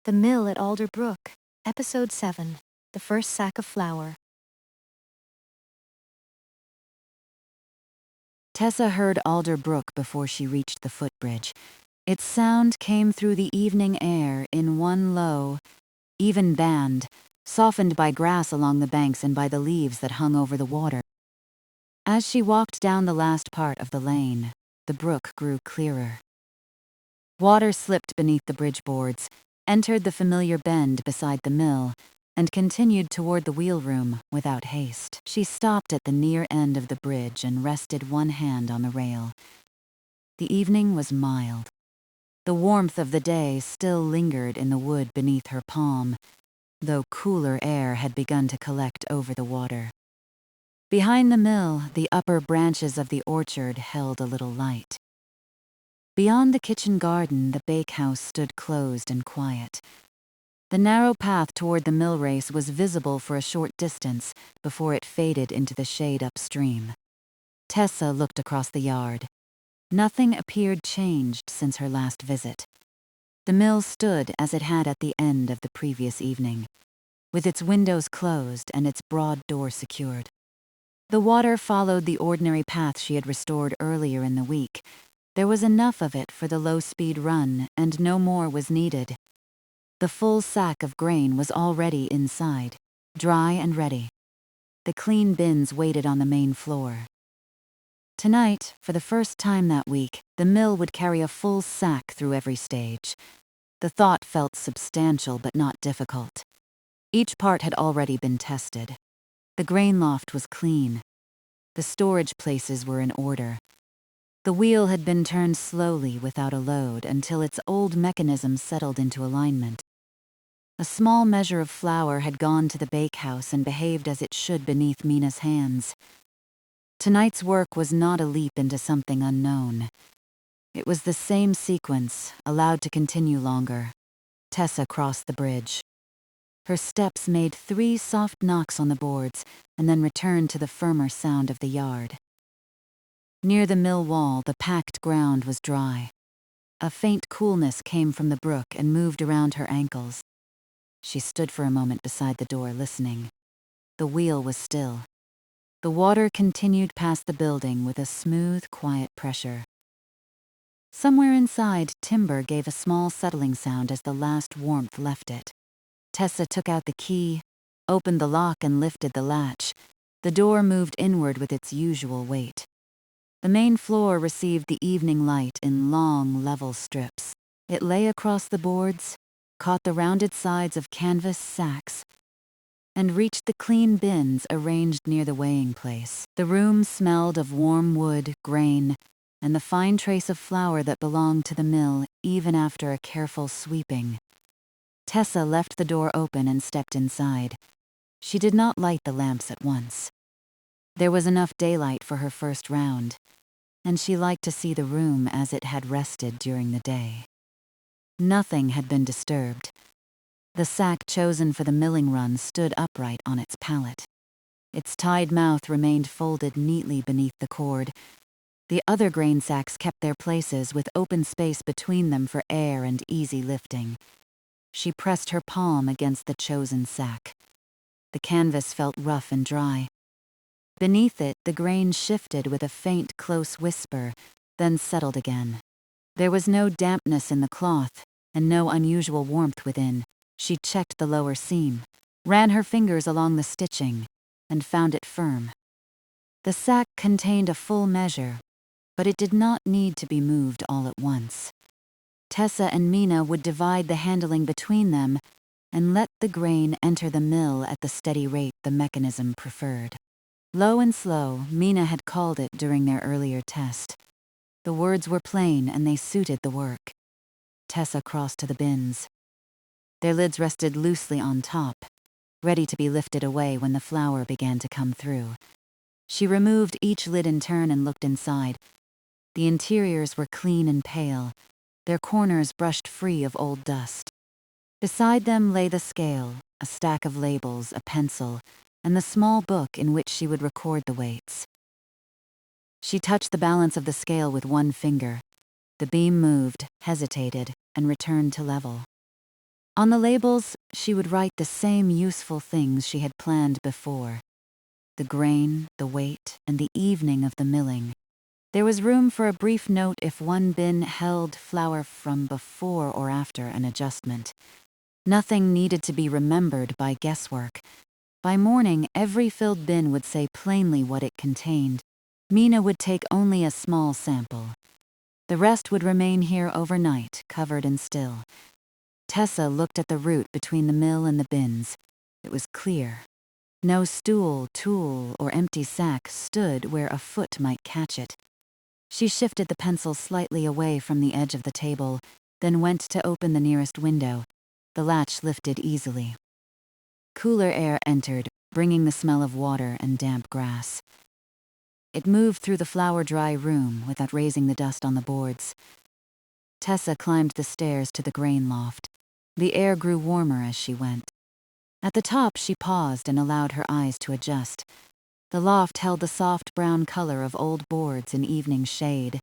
The Mill at Alder Brook, Episode 7, The First Sack of Flour. Tessa heard Alder Brook before she reached the footbridge. Its sound came through the evening air in one low, even band, softened by grass along the banks and by the leaves that hung over the water. As she walked down the last part of the lane, the brook grew clearer. Water slipped beneath the bridge boards, entered the familiar bend beside the mill, and continued toward the wheelroom without haste. She stopped at the near end of the bridge and rested one hand on the rail. The evening was mild. The warmth of the day still lingered in the wood beneath her palm, though cooler air had begun to collect over the water. Behind the mill, the upper branches of the orchard held a little light. Beyond the kitchen garden, the bakehouse stood closed and quiet. The narrow path toward the mill race was visible for a short distance before it faded into the shade upstream. Tessa looked across the yard. Nothing appeared changed since her last visit. The mill stood as it had at the end of the previous evening, with its windows closed and its broad door secured. The water followed the ordinary path she had restored earlier in the week. There was enough of it for the low-speed run, and no more was needed. The full sack of grain was already inside, dry and ready. The clean bins waited on the main floor. Tonight, for the first time that week, the mill would carry a full sack through every stage. The thought felt substantial but not difficult. Each part had already been tested. The grain loft was clean. The storage places were in order. The wheel had been turned slowly without a load until its old mechanism settled into alignment. A small measure of flour had gone to the bakehouse and behaved as it should beneath Mina's hands. Tonight's work was not a leap into something unknown. It was the same sequence, allowed to continue longer. Tessa crossed the bridge. Her steps made 3 soft knocks on the boards and then returned to the firmer sound of the yard. Near the mill wall, the packed ground was dry. A faint coolness came from the brook and moved around her ankles. She stood for a moment beside the door, listening. The wheel was still. The water continued past the building with a smooth, quiet pressure. Somewhere inside, timber gave a small settling sound as the last warmth left it. Tessa took out the key, opened the lock and lifted the latch. The door moved inward with its usual weight. The main floor received the evening light in long, level strips. It lay across the boards, caught the rounded sides of canvas sacks, and reached the clean bins arranged near the weighing place. The room smelled of warm wood, grain, and the fine trace of flour that belonged to the mill even after a careful sweeping. Tessa left the door open and stepped inside. She did not light the lamps at once. There was enough daylight for her first round, and she liked to see the room as it had rested during the day. Nothing had been disturbed. The sack chosen for the milling run stood upright on its pallet. Its tied mouth remained folded neatly beneath the cord. The other grain sacks kept their places with open space between them for air and easy lifting. She pressed her palm against the chosen sack. The canvas felt rough and dry. Beneath it, the grain shifted with a faint, close whisper, then settled again. There was no dampness in the cloth, and no unusual warmth within. She checked the lower seam, ran her fingers along the stitching, and found it firm. The sack contained a full measure, but it did not need to be moved all at once. Tessa and Mina would divide the handling between them and let the grain enter the mill at the steady rate the mechanism preferred. Low and slow, Mina had called it during their earlier test. The words were plain and they suited the work. Tessa crossed to the bins. Their lids rested loosely on top, ready to be lifted away when the flour began to come through. She removed each lid in turn and looked inside. The interiors were clean and pale, their corners brushed free of old dust. Beside them lay the scale, a stack of labels, a pencil, and the small book in which she would record the weights. She touched the balance of the scale with one finger. The beam moved, hesitated, and returned to level. On the labels, she would write the same useful things she had planned before. The grain, the weight, and the evening of the milling. There was room for a brief note if one bin held flour from before or after an adjustment. Nothing needed to be remembered by guesswork. By morning, every filled bin would say plainly what it contained. Mina would take only a small sample. The rest would remain here overnight, covered and still. Tessa looked at the route between the mill and the bins. It was clear. No stool, tool, or empty sack stood where a foot might catch it. She shifted the pencil slightly away from the edge of the table, then went to open the nearest window. The latch lifted easily. Cooler air entered, bringing the smell of water and damp grass. It moved through the flour-dry room without raising the dust on the boards. Tessa climbed the stairs to the grain loft. The air grew warmer as she went. At the top, she paused and allowed her eyes to adjust. The loft held the soft brown color of old boards in evening shade.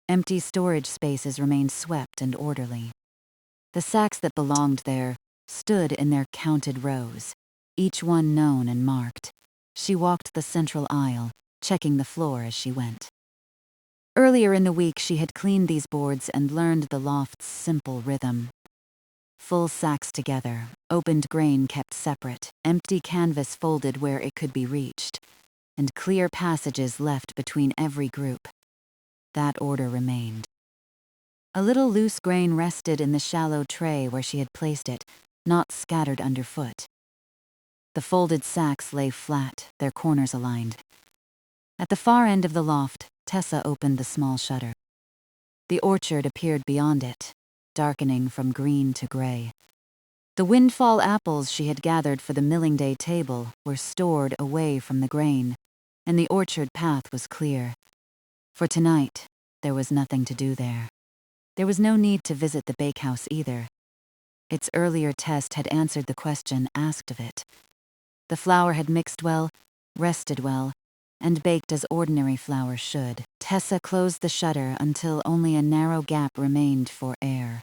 Empty storage spaces remained swept and orderly. The sacks that belonged there stood in their counted rows, each one known and marked. She walked the central aisle, checking the floor as she went. Earlier in the week, she had cleaned these boards and learned the loft's simple rhythm. Full sacks together, opened grain kept separate, empty canvas folded where it could be reached, and clear passages left between every group. That order remained. A little loose grain rested in the shallow tray where she had placed it, not scattered underfoot. The folded sacks lay flat, their corners aligned. At the far end of the loft, Tessa opened the small shutter. The orchard appeared beyond it, darkening from green to gray. The windfall apples she had gathered for the milling day table were stored away from the grain, and the orchard path was clear. For tonight, there was nothing to do there. There was no need to visit the bakehouse either. Its earlier test had answered the question asked of it. The flour had mixed well, rested well, and baked as ordinary flour should. Tessa closed the shutter until only a narrow gap remained for air.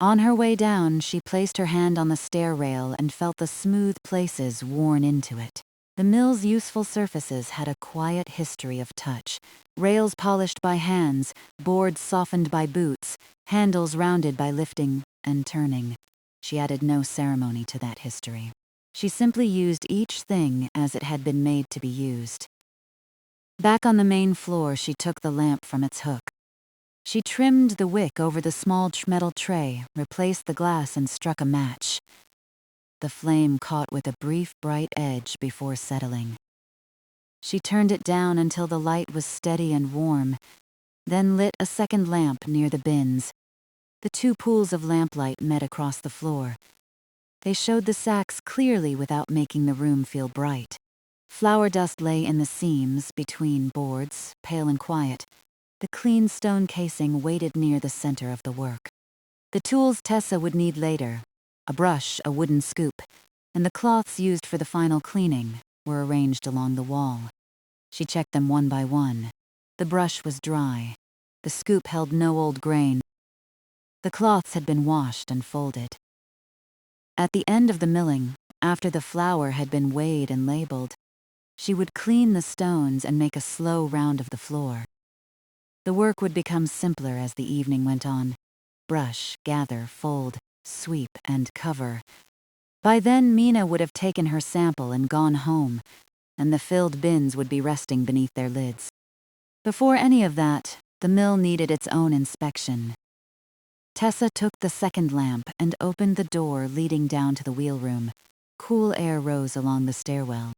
On her way down, she placed her hand on the stair rail and felt the smooth places worn into it. The mill's useful surfaces had a quiet history of touch. Rails polished by hands, boards softened by boots, handles rounded by lifting and turning. She added no ceremony to that history. She simply used each thing as it had been made to be used. Back on the main floor, she took the lamp from its hook. She trimmed the wick over the small metal tray, replaced the glass, and struck a match. The flame caught with a brief, bright edge before settling. She turned it down until the light was steady and warm, then lit a second lamp near the bins. The two pools of lamplight met across the floor. They showed the sacks clearly without making the room feel bright. Flour dust lay in the seams between boards, pale and quiet. The clean stone casing waited near the center of the work. The tools Tessa would need later, a brush, a wooden scoop, and the cloths used for the final cleaning, were arranged along the wall. She checked them one by one. The brush was dry. The scoop held no old grain. The cloths had been washed and folded. At the end of the milling, after the flour had been weighed and labeled, she would clean the stones and make a slow round of the floor. The work would become simpler as the evening went on. Brush, gather, fold, sweep, and cover. By then, Mina would have taken her sample and gone home, and the filled bins would be resting beneath their lids. Before any of that, the mill needed its own inspection. Tessa took the second lamp and opened the door leading down to the wheelroom. Cool air rose along the stairwell.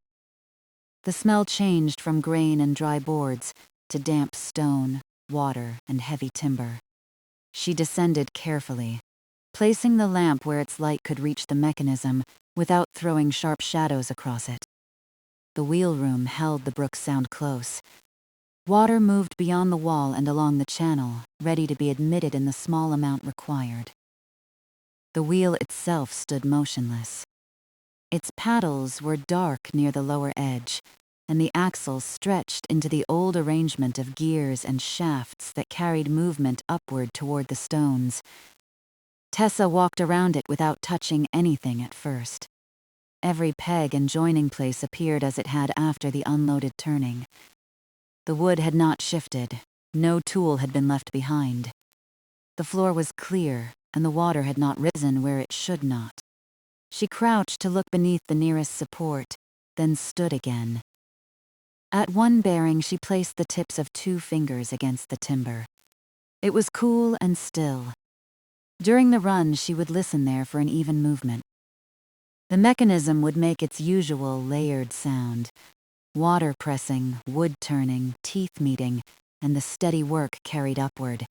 The smell changed from grain and dry boards to damp stone, water, and heavy timber. She descended carefully, placing the lamp where its light could reach the mechanism without throwing sharp shadows across it. The wheelroom held the brook sound close. Water moved beyond the wall and along the channel, ready to be admitted in the small amount required. The wheel itself stood motionless. Its paddles were dark near the lower edge, and the axle stretched into the old arrangement of gears and shafts that carried movement upward toward the stones. Tessa walked around it without touching anything at first. Every peg and joining place appeared as it had after the unloaded turning. The wood had not shifted. No tool had been left behind. The floor was clear, and the water had not risen where it should not. She crouched to look beneath the nearest support, then stood again. At one bearing, she placed the tips of 2 fingers against the timber. It was cool and still. During the run, she would listen there for an even movement. The mechanism would make its usual layered sound. Water pressing, wood turning, teeth meeting, and the steady work carried upward.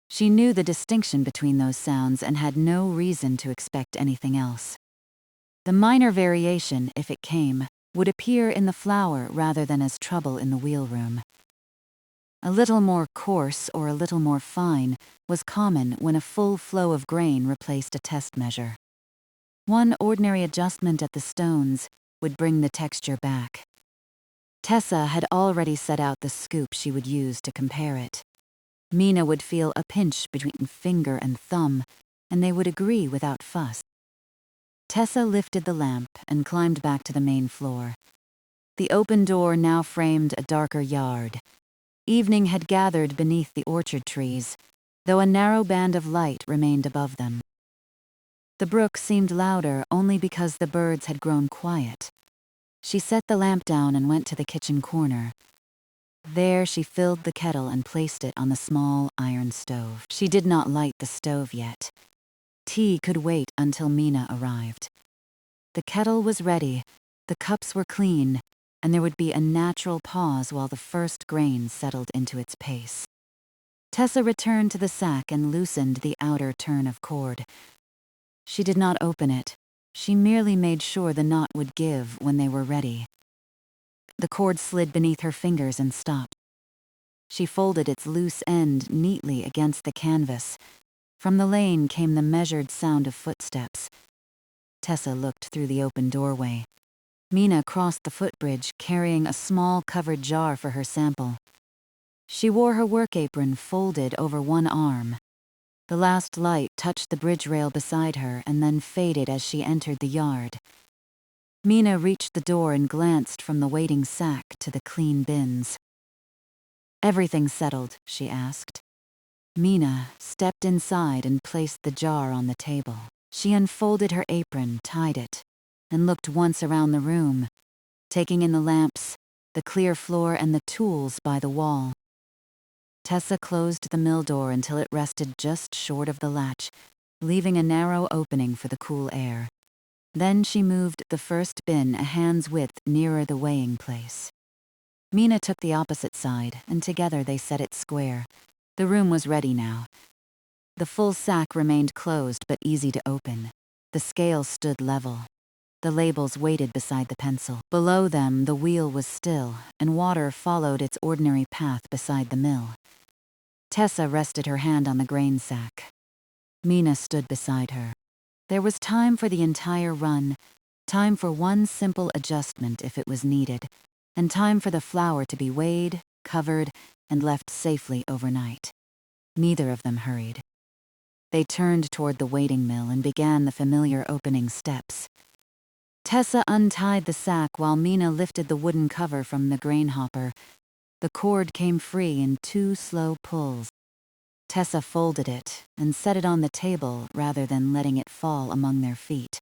She knew the distinction between those sounds and had no reason to expect anything else. The minor variation, if it came, would appear in the flour rather than as trouble in the wheelroom. A little more coarse or a little more fine was common when a full flow of grain replaced a test measure. One ordinary adjustment at the stones would bring the texture back. Tessa had already set out the scoop she would use to compare it. Mina would feel a pinch between finger and thumb, and they would agree without fuss. Tessa lifted the lamp and climbed back to the main floor. The open door now framed a darker yard. Evening had gathered beneath the orchard trees, though a narrow band of light remained above them. The brook seemed louder only because the birds had grown quiet. She set the lamp down and went to the kitchen corner. There she filled the kettle and placed it on the small iron stove. She did not light the stove yet. Tea could wait until Mina arrived. The kettle was ready, the cups were clean, and there would be a natural pause while the first grain settled into its pace. Tessa returned to the sack and loosened the outer turn of cord. She did not open it. She merely made sure the knot would give when they were ready. The cord slid beneath her fingers and stopped. She folded its loose end neatly against the canvas. From the lane came the measured sound of footsteps. Tessa looked through the open doorway. Mina crossed the footbridge, carrying a small covered jar for her sample. She wore her work apron folded over one arm. The last light touched the bridge rail beside her and then faded as she entered the yard. Mina reached the door and glanced from the waiting sack to the clean bins. "Everything settled?" she asked. Mina stepped inside and placed the jar on the table. She unfolded her apron, tied it, and looked once around the room, taking in the lamps, the clear floor, and the tools by the wall. Tessa closed the mill door until it rested just short of the latch, leaving a narrow opening for the cool air. Then she moved the first bin a hand's width nearer the weighing place. Mina took the opposite side, and together they set it square. The room was ready now. The full sack remained closed but easy to open. The scale stood level. The labels waited beside the pencil. Below them, the wheel was still, and water followed its ordinary path beside the mill. Tessa rested her hand on the grain sack. Mina stood beside her. There was time for the entire run, time for one simple adjustment if it was needed, and time for the flour to be weighed, covered, and left safely overnight. Neither of them hurried. They turned toward the waiting mill and began the familiar opening steps. Tessa untied the sack while Mina lifted the wooden cover from the grain hopper. The cord came free in 2 slow pulls. Tessa folded it and set it on the table rather than letting it fall among their feet.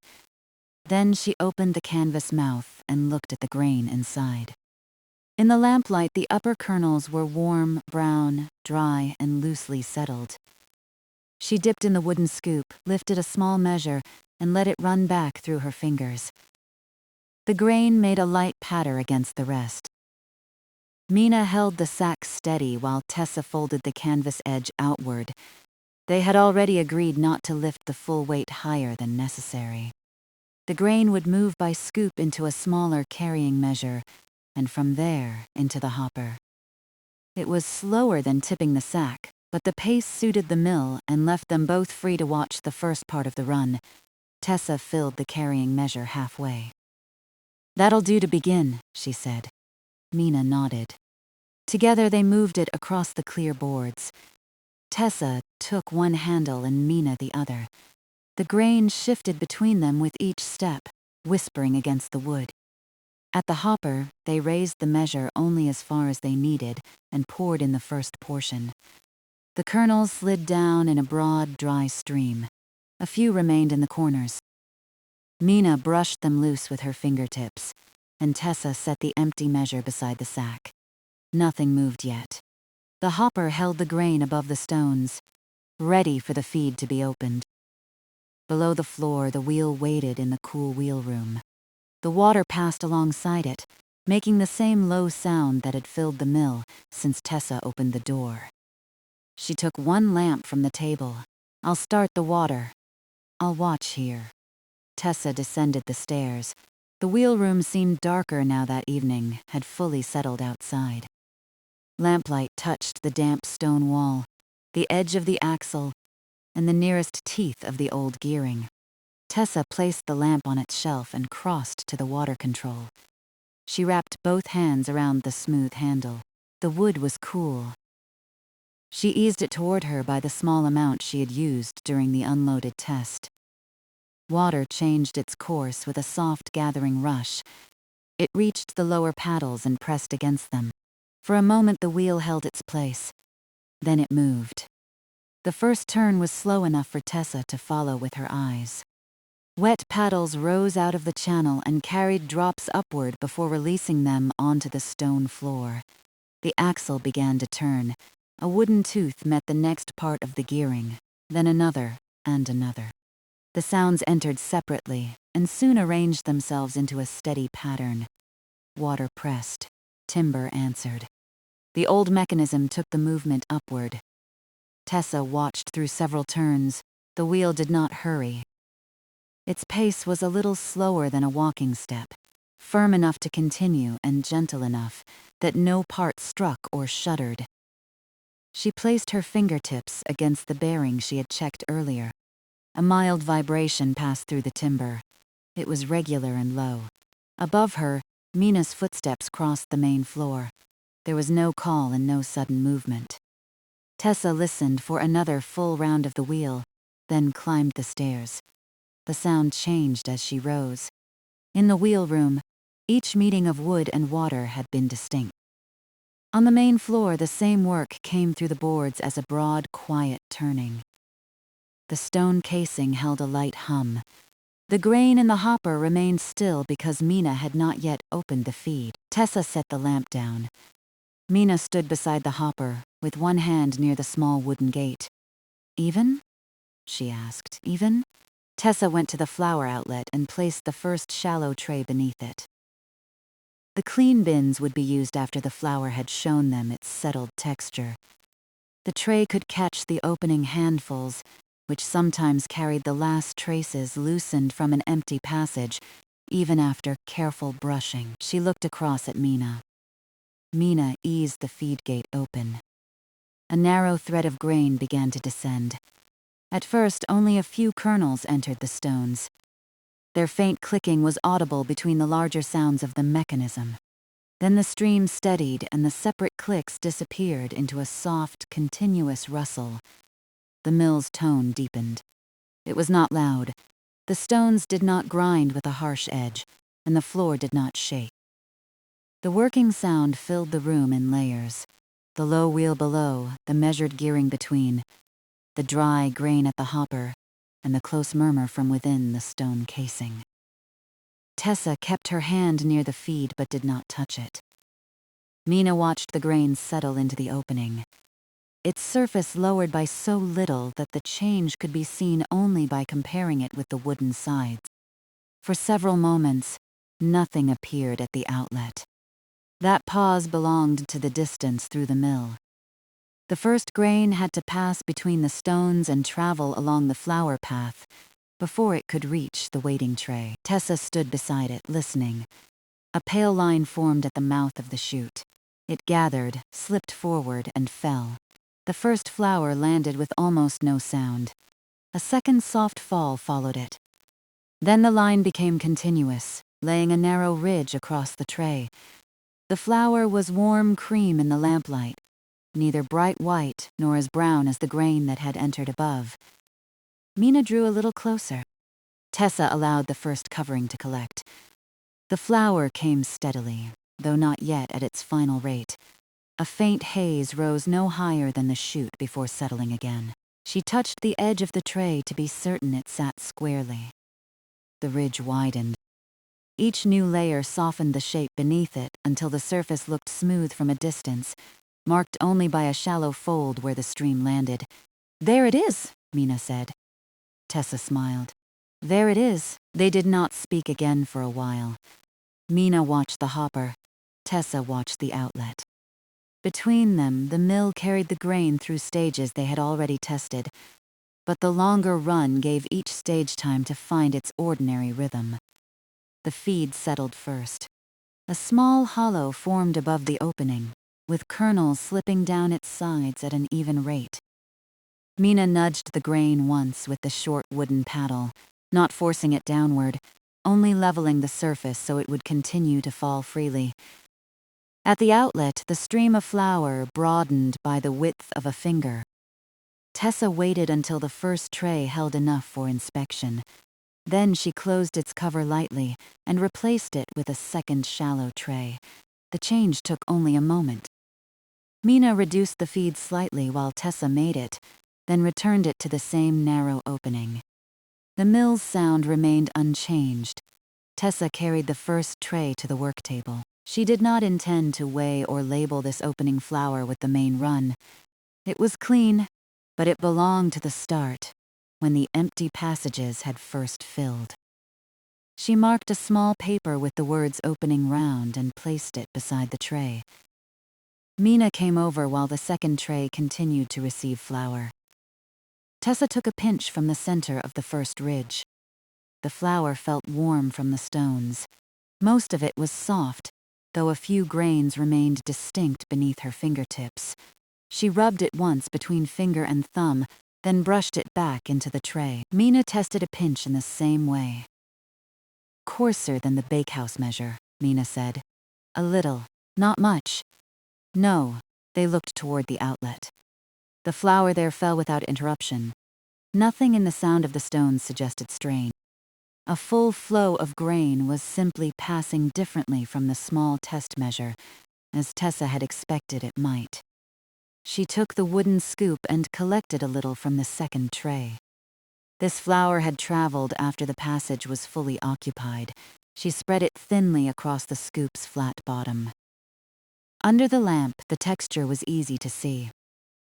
Then she opened the canvas mouth and looked at the grain inside. In the lamplight, the upper kernels were warm, brown, dry, and loosely settled. She dipped in the wooden scoop, lifted a small measure, and let it run back through her fingers. The grain made a light patter against the rest. Mina held the sack steady while Tessa folded the canvas edge outward. They had already agreed not to lift the full weight higher than necessary. The grain would move by scoop into a smaller carrying measure, and from there into the hopper. It was slower than tipping the sack, but the pace suited the mill and left them both free to watch the first part of the run. Tessa filled the carrying measure halfway. "That'll do to begin," she said. Mina nodded. Together they moved it across the clear boards. Tessa took one handle and Mina the other. The grain shifted between them with each step, whispering against the wood. At the hopper, they raised the measure only as far as they needed and poured in the first portion. The kernels slid down in a broad, dry stream. A few remained in the corners. Mina brushed them loose with her fingertips, and Tessa set the empty measure beside the sack. Nothing moved yet. The hopper held the grain above the stones, ready for the feed to be opened. Below the floor, the wheel waited in the cool wheel room. The water passed alongside it, making the same low sound that had filled the mill since Tessa opened the door. She took one lamp from the table. "I'll start the water. I'll watch here." Tessa descended the stairs. The wheel room seemed darker now that evening, had fully settled outside. Lamplight touched the damp stone wall, the edge of the axle, and the nearest teeth of the old gearing. Tessa placed the lamp on its shelf and crossed to the water control. She wrapped both hands around the smooth handle. The wood was cool. She eased it toward her by the small amount she had used during the unloaded test. Water changed its course with a soft gathering rush. It reached the lower paddles and pressed against them. For a moment the wheel held its place. Then it moved. The first turn was slow enough for Tessa to follow with her eyes. Wet paddles rose out of the channel and carried drops upward before releasing them onto the stone floor. The axle began to turn. A wooden tooth met the next part of the gearing, then another and another. The sounds entered separately and soon arranged themselves into a steady pattern. Water pressed. Timber answered. The old mechanism took the movement upward. Tessa watched through several turns. The wheel did not hurry. Its pace was a little slower than a walking step, firm enough to continue and gentle enough that no part struck or shuddered. She placed her fingertips against the bearing she had checked earlier. A mild vibration passed through the timber. It was regular and low. Above her, Mina's footsteps crossed the main floor. There was no call and no sudden movement. Tessa listened for another full round of the wheel, then climbed the stairs. The sound changed as she rose. In the wheel room, each meeting of wood and water had been distinct. On the main floor, the same work came through the boards as a broad, quiet turning. The stone casing held a light hum. The grain in the hopper remained still because Mina had not yet opened the feed. Tessa set the lamp down. Mina stood beside the hopper, with one hand near the small wooden gate. "Even?" she asked. "Even?" Tessa went to the flour outlet and placed the first shallow tray beneath it. The clean bins would be used after the flour had shown them its settled texture. The tray could catch the opening handfuls, which sometimes carried the last traces loosened from an empty passage, even after careful brushing. She looked across at Mina. Mina eased the feed gate open. A narrow thread of grain began to descend. At first, only a few kernels entered the stones. Their faint clicking was audible between the larger sounds of the mechanism. Then the stream steadied and the separate clicks disappeared into a soft, continuous rustle. The mill's tone deepened. It was not loud. The stones did not grind with a harsh edge, and the floor did not shake. The working sound filled the room in layers. The low wheel below, the measured gearing between, the dry grain at the hopper, and the close murmur from within the stone casing. Tessa kept her hand near the feed but did not touch it. Mina watched the grain settle into the opening. Its surface lowered by so little that the change could be seen only by comparing it with the wooden sides. For several moments, nothing appeared at the outlet. That pause belonged to the distance through the mill. The first grain had to pass between the stones and travel along the flour path before it could reach the waiting tray. Tessa stood beside it, listening. A pale line formed at the mouth of the chute. It gathered, slipped forward, and fell. The first flour landed with almost no sound. A second soft fall followed it. Then the line became continuous, laying a narrow ridge across the tray. The flour was warm cream in the lamplight, neither bright white nor as brown as the grain that had entered above. Mina drew a little closer. Tessa allowed the first covering to collect. The flour came steadily, though not yet at its final rate. A faint haze rose no higher than the shoot before settling again. She touched the edge of the tray to be certain it sat squarely. The ridge widened. Each new layer softened the shape beneath it until the surface looked smooth from a distance, marked only by a shallow fold where the stream landed. "There it is," Mina said. Tessa smiled. "There it is." They did not speak again for a while. Mina watched the hopper. Tessa watched the outlet. Between them, the mill carried the grain through stages they had already tested, but the longer run gave each stage time to find its ordinary rhythm. The feed settled first. A small hollow formed above the opening, with kernels slipping down its sides at an even rate. Mina nudged the grain once with the short wooden paddle, not forcing it downward, only leveling the surface so it would continue to fall freely. At the outlet, the stream of flour broadened by the width of a finger. Tessa waited until the first tray held enough for inspection. Then she closed its cover lightly and replaced it with a second shallow tray. The change took only a moment. Mina reduced the feed slightly while Tessa made it, then returned it to the same narrow opening. The mill's sound remained unchanged. Tessa carried the first tray to the work table. She did not intend to weigh or label this opening flour with the main run. It was clean, but it belonged to the start, when the empty passages had first filled. She marked a small paper with the words "opening round" and placed it beside the tray. Mina came over while the second tray continued to receive flour. Tessa took a pinch from the center of the first ridge. The flour felt warm from the stones. Most of it was soft, though a few grains remained distinct beneath her fingertips. She rubbed it once between finger and thumb, then brushed it back into the tray. Mina tested a pinch in the same way. "Coarser than the bakehouse measure," Mina said. "A little, not much." "No." They looked toward the outlet. The flour there fell without interruption. Nothing in the sound of the stones suggested strain. A full flow of grain was simply passing differently from the small test measure, as Tessa had expected it might. She took the wooden scoop and collected a little from the second tray. This flour had traveled after the passage was fully occupied. She spread it thinly across the scoop's flat bottom. Under the lamp, the texture was easy to see.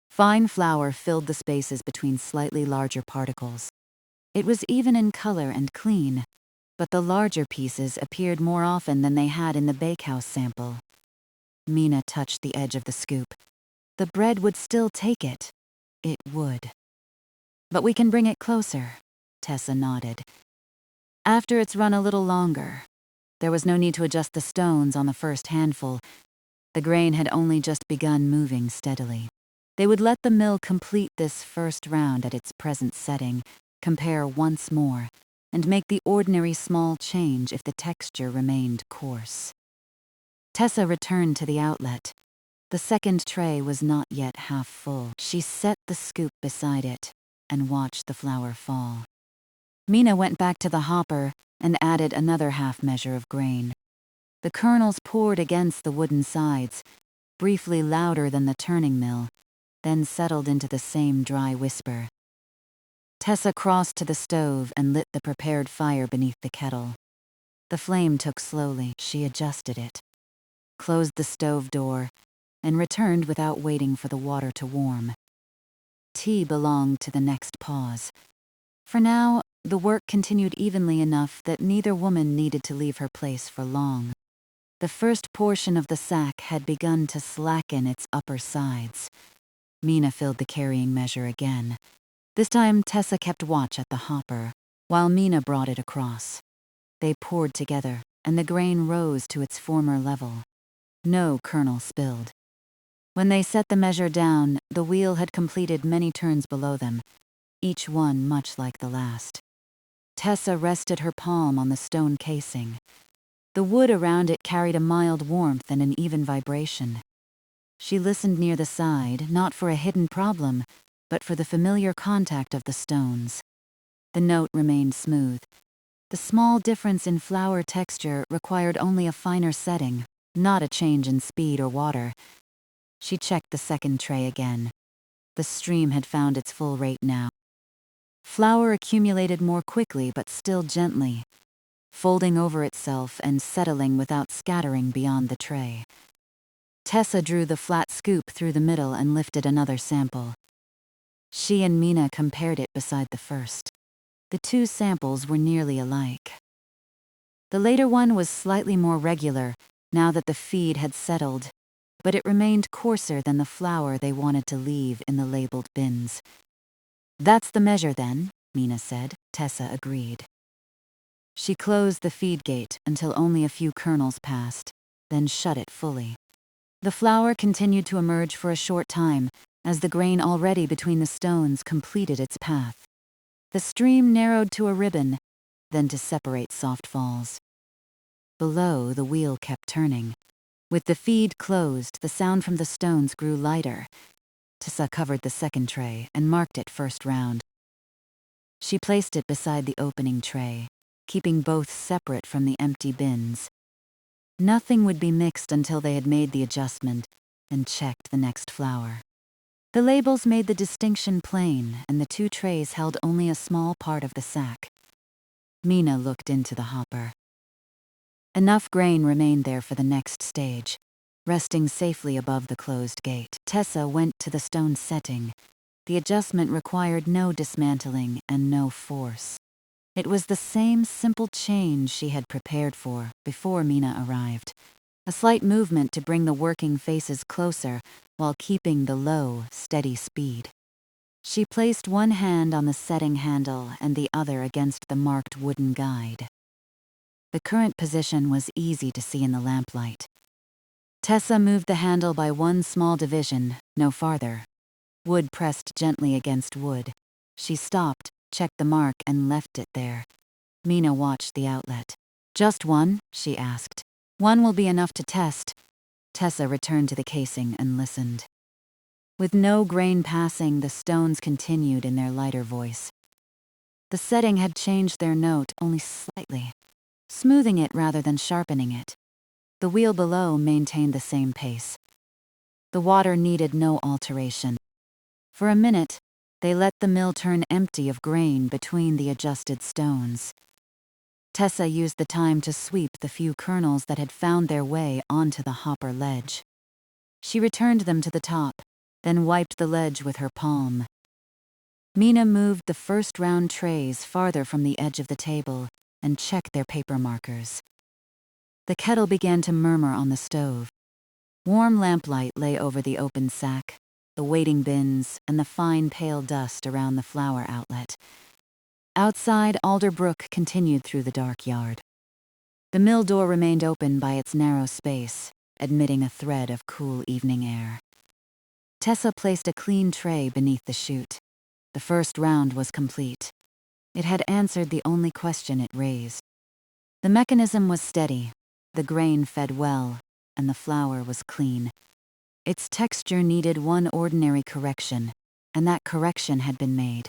Fine flour filled the spaces between slightly larger particles. It was even in color and clean, but the larger pieces appeared more often than they had in the bakehouse sample. Mina touched the edge of the scoop. The bread would still take it. It would. "But we can bring it closer," Tessa nodded. "After it's run a little longer." There was no need to adjust the stones on the first handful. The grain had only just begun moving steadily. They would let the mill complete this first round at its present setting, compare once more, and make the ordinary small change if the texture remained coarse. Tessa returned to the outlet. The second tray was not yet half full. She set the scoop beside it and watched the flour fall. Mina went back to the hopper and added another half measure of grain. The kernels poured against the wooden sides, briefly louder than the turning mill, then settled into the same dry whisper. Tessa crossed to the stove and lit the prepared fire beneath the kettle. The flame took slowly. She adjusted it, closed the stove door, and returned without waiting for the water to warm. Tea belonged to the next pause. For now, the work continued evenly enough that neither woman needed to leave her place for long. The first portion of the sack had begun to slacken its upper sides. Mina filled the carrying measure again. This time, Tessa kept watch at the hopper, while Mina brought it across. They poured together, and the grain rose to its former level. No kernel spilled. When they set the measure down, the wheel had completed many turns below them, each one much like the last. Tessa rested her palm on the stone casing. The wood around it carried a mild warmth and an even vibration. She listened near the side, not for a hidden problem, but for the familiar contact of the stones. The note remained smooth. The small difference in flower texture required only a finer setting, not a change in speed or water. She checked the second tray again. The stream had found its full rate now. Flour accumulated more quickly but still gently, folding over itself and settling without scattering beyond the tray. Tessa drew the flat scoop through the middle and lifted another sample. She and Mina compared it beside the first. The two samples were nearly alike. The later one was slightly more regular, now that the feed had settled, but it remained coarser than the flour they wanted to leave in the labeled bins. "That's the measure then," Mina said. Tessa agreed. She closed the feed gate until only a few kernels passed, then shut it fully. The flour continued to emerge for a short time, as the grain already between the stones completed its path. The stream narrowed to a ribbon, then to separate soft falls. Below, the wheel kept turning. With the feed closed, the sound from the stones grew lighter. Tessa covered the second tray and marked it first round. She placed it beside the opening tray, keeping both separate from the empty bins. Nothing would be mixed until they had made the adjustment and checked the next flour. The labels made the distinction plain, and the two trays held only a small part of the sack. Mina looked into the hopper. Enough grain remained there for the next stage, resting safely above the closed gate. Tessa went to the stone setting. The adjustment required no dismantling and no force. It was the same simple change she had prepared for before Mina arrived. A slight movement to bring the working faces closer while keeping the low, steady speed. She placed one hand on the setting handle and the other against the marked wooden guide. The current position was easy to see in the lamplight. Tessa moved the handle by one small division, no farther. Wood pressed gently against wood. She stopped, checked the mark, and left it there. Mina watched the outlet. "Just one?" she asked. "One will be enough to test." Tessa returned to the casing and listened. With no grain passing, the stones continued in their lighter voice. The setting had changed their note only slightly, smoothing it rather than sharpening it. The wheel below maintained the same pace. The water needed no alteration. For a minute, they let the mill turn empty of grain between the adjusted stones. Tessa used the time to sweep the few kernels that had found their way onto the hopper ledge. She returned them to the top, then wiped the ledge with her palm. Mina moved the first round trays farther from the edge of the table and checked their paper markers. The kettle began to murmur on the stove. Warm lamplight lay over the open sack, the waiting bins, and the fine pale dust around the flour outlet. Outside, Alder Brook continued through the dark yard. The mill door remained open by its narrow space, admitting a thread of cool evening air. Tessa placed a clean tray beneath the chute. The first round was complete. It had answered the only question it raised. The mechanism was steady, the grain fed well, and the flour was clean. Its texture needed one ordinary correction, and that correction had been made.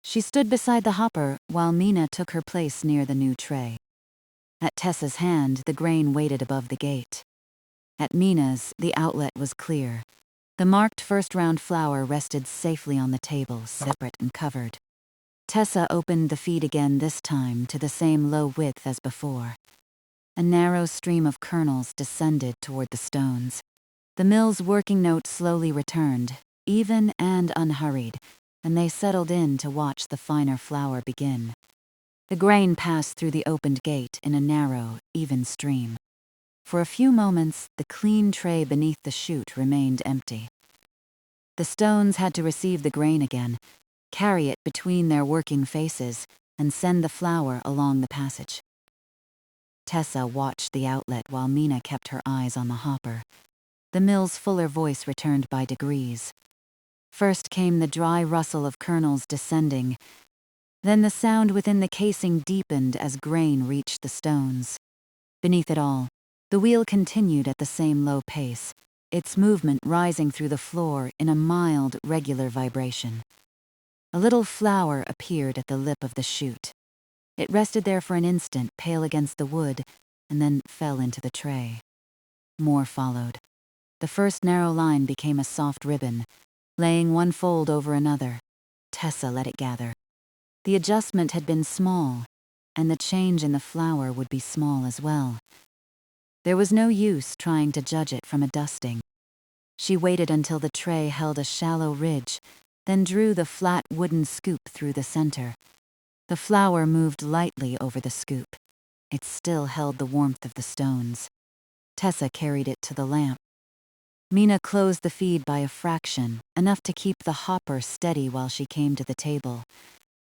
She stood beside the hopper while Mina took her place near the new tray. At Tessa's hand, the grain waited above the gate. At Mina's, the outlet was clear. The marked first-round flour rested safely on the table, separate and covered. Tessa opened the feed again, this time to the same low width as before. A narrow stream of kernels descended toward the stones. The mill's working note slowly returned, even and unhurried, and they settled in to watch the finer flour begin. The grain passed through the opened gate in a narrow, even stream. For a few moments, the clean tray beneath the chute remained empty. The stones had to receive the grain again, carry it between their working faces, and send the flour along the passage. Tessa watched the outlet while Mina kept her eyes on the hopper. The mill's fuller voice returned by degrees. First came the dry rustle of kernels descending. Then the sound within the casing deepened as grain reached the stones. Beneath it all, the wheel continued at the same low pace, its movement rising through the floor in a mild, regular vibration. A little flower appeared at the lip of the chute. It rested there for an instant, pale against the wood, and then fell into the tray. More followed. The first narrow line became a soft ribbon, laying one fold over another. Tessa let it gather. The adjustment had been small, and the change in the flower would be small as well. There was no use trying to judge it from a dusting. She waited until the tray held a shallow ridge, then drew the flat wooden scoop through the center. The flower moved lightly over the scoop. It still held the warmth of the stones. Tessa carried it to the lamp. Mina closed the feed by a fraction, enough to keep the hopper steady while she came to the table.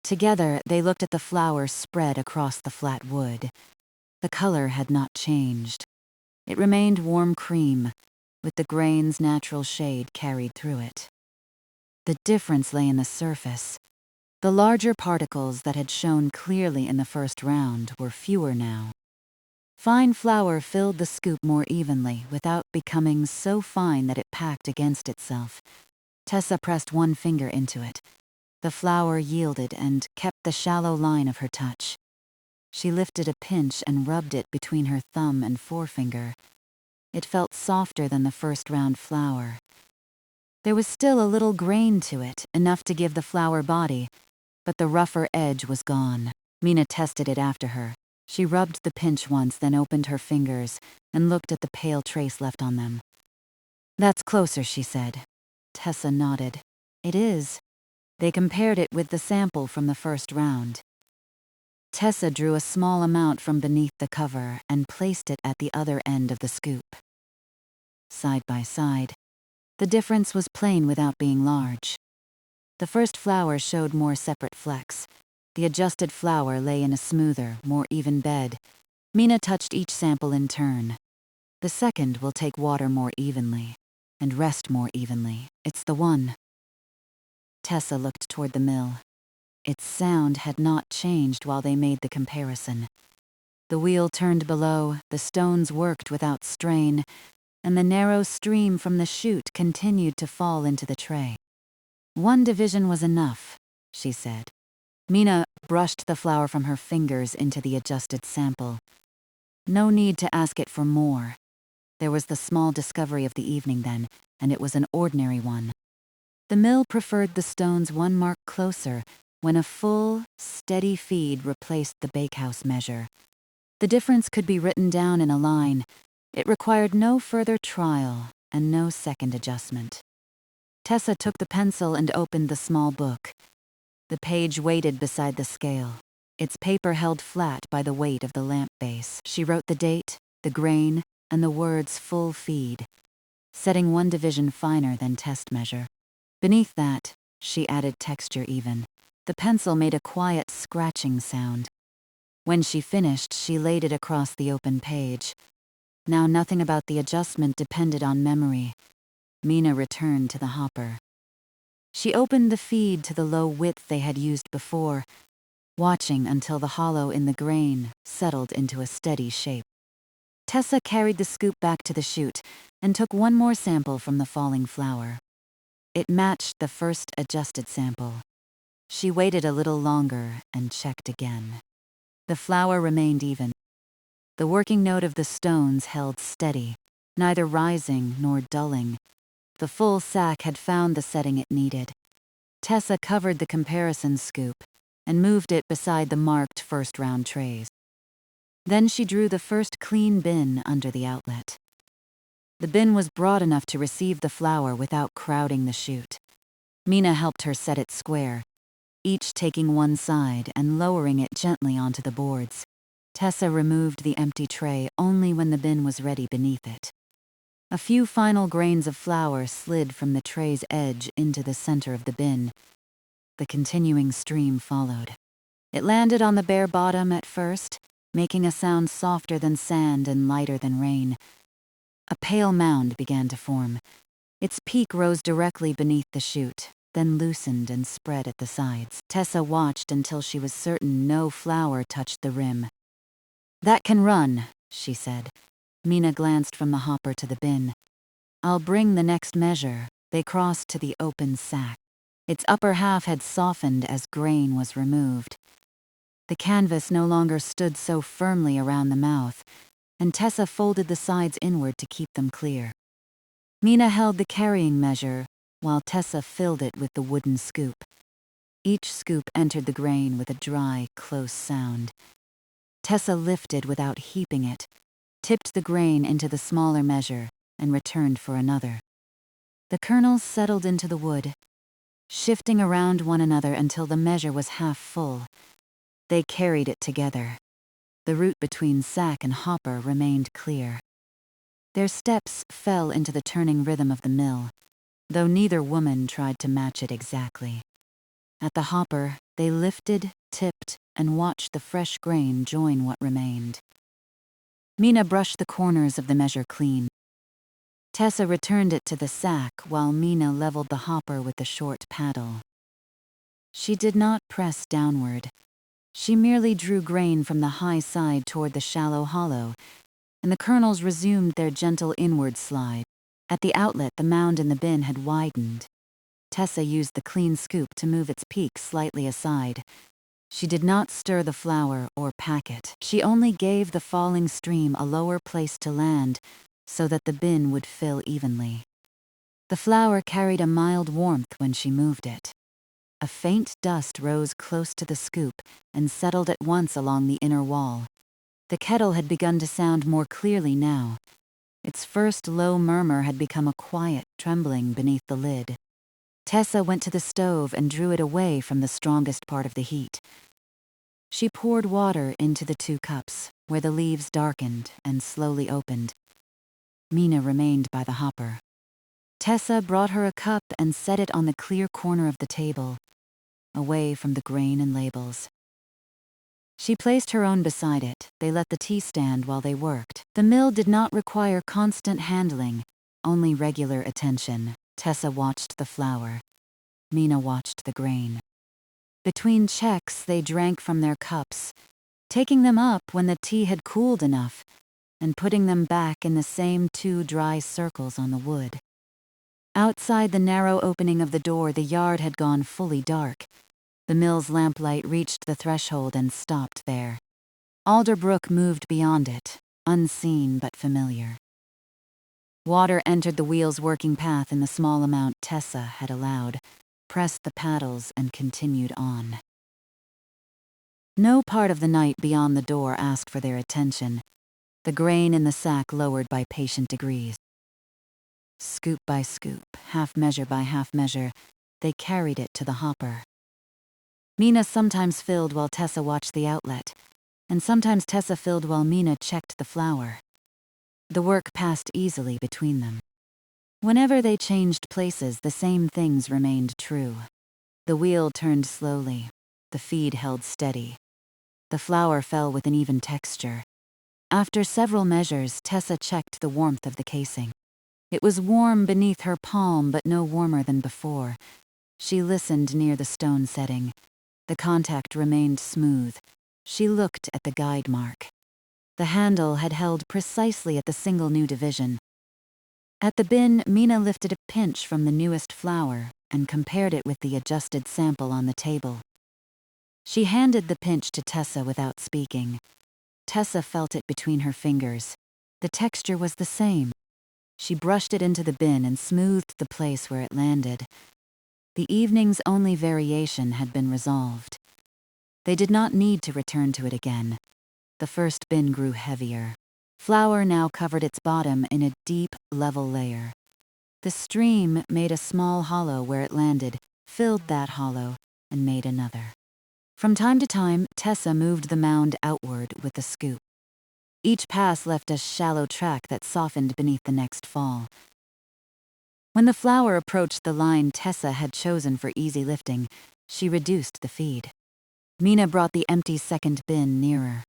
Together, they looked at the flower spread across the flat wood. The color had not changed. It remained warm cream, with the grain's natural shade carried through it. The difference lay in the surface. The larger particles that had shown clearly in the first round were fewer now. Fine flour filled the scoop more evenly without becoming so fine that it packed against itself. Tessa pressed one finger into it. The flour yielded and kept the shallow line of her touch. She lifted a pinch and rubbed it between her thumb and forefinger. It felt softer than the first round flour. There was still a little grain to it, enough to give the flour body, but the rougher edge was gone. Mina tested it after her. She rubbed the pinch once, then opened her fingers and looked at the pale trace left on them. "That's closer," she said. Tessa nodded. "It is." They compared it with the sample from the first round. Tessa drew a small amount from beneath the cover and placed it at the other end of the scoop. Side by side, the difference was plain without being large. The first flower showed more separate flecks. The adjusted flower lay in a smoother, more even bed. Mina touched each sample in turn. "The second will take water more evenly, and rest more evenly. It's the one." Tessa looked toward the mill. Its sound had not changed while they made the comparison. The wheel turned below, the stones worked without strain, and the narrow stream from the chute continued to fall into the tray. "One division was enough," she said. Mina brushed the flour from her fingers into the adjusted sample. No need to ask it for more. There was the small discovery of the evening then, and it was an ordinary one. The mill preferred the stones one mark closer when a full, steady feed replaced the bakehouse measure. The difference could be written down in a line. It required no further trial and no second adjustment. Tessa took the pencil and opened the small book. The page waited beside the scale, its paper held flat by the weight of the lamp base. She wrote the date, the grain, and the words "full feed," setting one division finer than test measure. Beneath that, she added texture even. The pencil made a quiet scratching sound. When she finished, she laid it across the open page. Now nothing about the adjustment depended on memory. Mina returned to the hopper. She opened the feed to the low width they had used before, watching until the hollow in the grain settled into a steady shape. Tessa carried the scoop back to the chute and took one more sample from the falling flour. It matched the first adjusted sample. She waited a little longer and checked again. The flour remained even. The working note of the stones held steady, neither rising nor dulling. The full sack had found the setting it needed. Tessa covered the comparison scoop and moved it beside the marked first-round trays. Then she drew the first clean bin under the outlet. The bin was broad enough to receive the flour without crowding the chute. Mina helped her set it square, each taking one side and lowering it gently onto the boards. Tessa removed the empty tray only when the bin was ready beneath it. A few final grains of flour slid from the tray's edge into the center of the bin. The continuing stream followed. It landed on the bare bottom at first, making a sound softer than sand and lighter than rain. A pale mound began to form. Its peak rose directly beneath the chute, then loosened and spread at the sides. Tessa watched until she was certain no flour touched the rim. "That can run," she said. Mina glanced from the hopper to the bin. "I'll bring the next measure." They crossed to the open sack. Its upper half had softened as grain was removed. The canvas no longer stood so firmly around the mouth, and Tessa folded the sides inward to keep them clear. Mina held the carrying measure, while Tessa filled it with the wooden scoop. Each scoop entered the grain with a dry, close sound. Tessa lifted without heaping it, tipped the grain into the smaller measure, and returned for another. The kernels settled into the wood, shifting around one another until the measure was half full. They carried it together. The route between sack and hopper remained clear. Their steps fell into the turning rhythm of the mill, though neither woman tried to match it exactly. At the hopper, they lifted, tipped, and watched the fresh grain join what remained. Mina brushed the corners of the measure clean. Tessa returned it to the sack while Mina leveled the hopper with the short paddle. She did not press downward. She merely drew grain from the high side toward the shallow hollow, and the kernels resumed their gentle inward slide. At the outlet, the mound in the bin had widened. Tessa used the clean scoop to move its peak slightly aside. She did not stir the flour or pack it. She only gave the falling stream a lower place to land so that the bin would fill evenly. The flour carried a mild warmth when she moved it. A faint dust rose close to the scoop and settled at once along the inner wall. The kettle had begun to sound more clearly now. Its first low murmur had become a quiet trembling beneath the lid. Tessa went to the stove and drew it away from the strongest part of the heat. She poured water into the 2 cups, where the leaves darkened and slowly opened. Mina remained by the hopper. Tessa brought her a cup and set it on the clear corner of the table, away from the grain and labels. She placed her own beside it. They let the tea stand while they worked. The mill did not require constant handling, only regular attention. Tessa watched the flour. Mina watched the grain. Between checks, they drank from their cups, taking them up when the tea had cooled enough, and putting them back in the same 2 dry circles on the wood. Outside the narrow opening of the door, the yard had gone fully dark. The mill's lamplight reached the threshold and stopped there. Alder Brook moved beyond it, unseen but familiar. Water entered the wheel's working path in the small amount Tessa had allowed, pressed the paddles, and continued on. No part of the night beyond the door asked for their attention. The grain in the sack lowered by patient degrees. Scoop by scoop, half measure by half measure, they carried it to the hopper. Mina sometimes filled while Tessa watched the outlet, and sometimes Tessa filled while Mina checked the flour. The work passed easily between them. Whenever they changed places, the same things remained true. The wheel turned slowly. The feed held steady. The flour fell with an even texture. After several measures, Tessa checked the warmth of the casing. It was warm beneath her palm, but no warmer than before. She listened near the stone setting. The contact remained smooth. She looked at the guide mark. The handle had held precisely at the single new division. At the bin, Mina lifted a pinch from the newest flour and compared it with the adjusted sample on the table. She handed the pinch to Tessa without speaking. Tessa felt it between her fingers. The texture was the same. She brushed it into the bin and smoothed the place where it landed. The evening's only variation had been resolved. They did not need to return to it again. The first bin grew heavier. Flour now covered its bottom in a deep, level layer. The stream made a small hollow where it landed, filled that hollow, and made another. From time to time, Tessa moved the mound outward with the scoop. Each pass left a shallow track that softened beneath the next fall. When the flour approached the line Tessa had chosen for easy lifting, she reduced the feed. Mina brought the empty second bin nearer.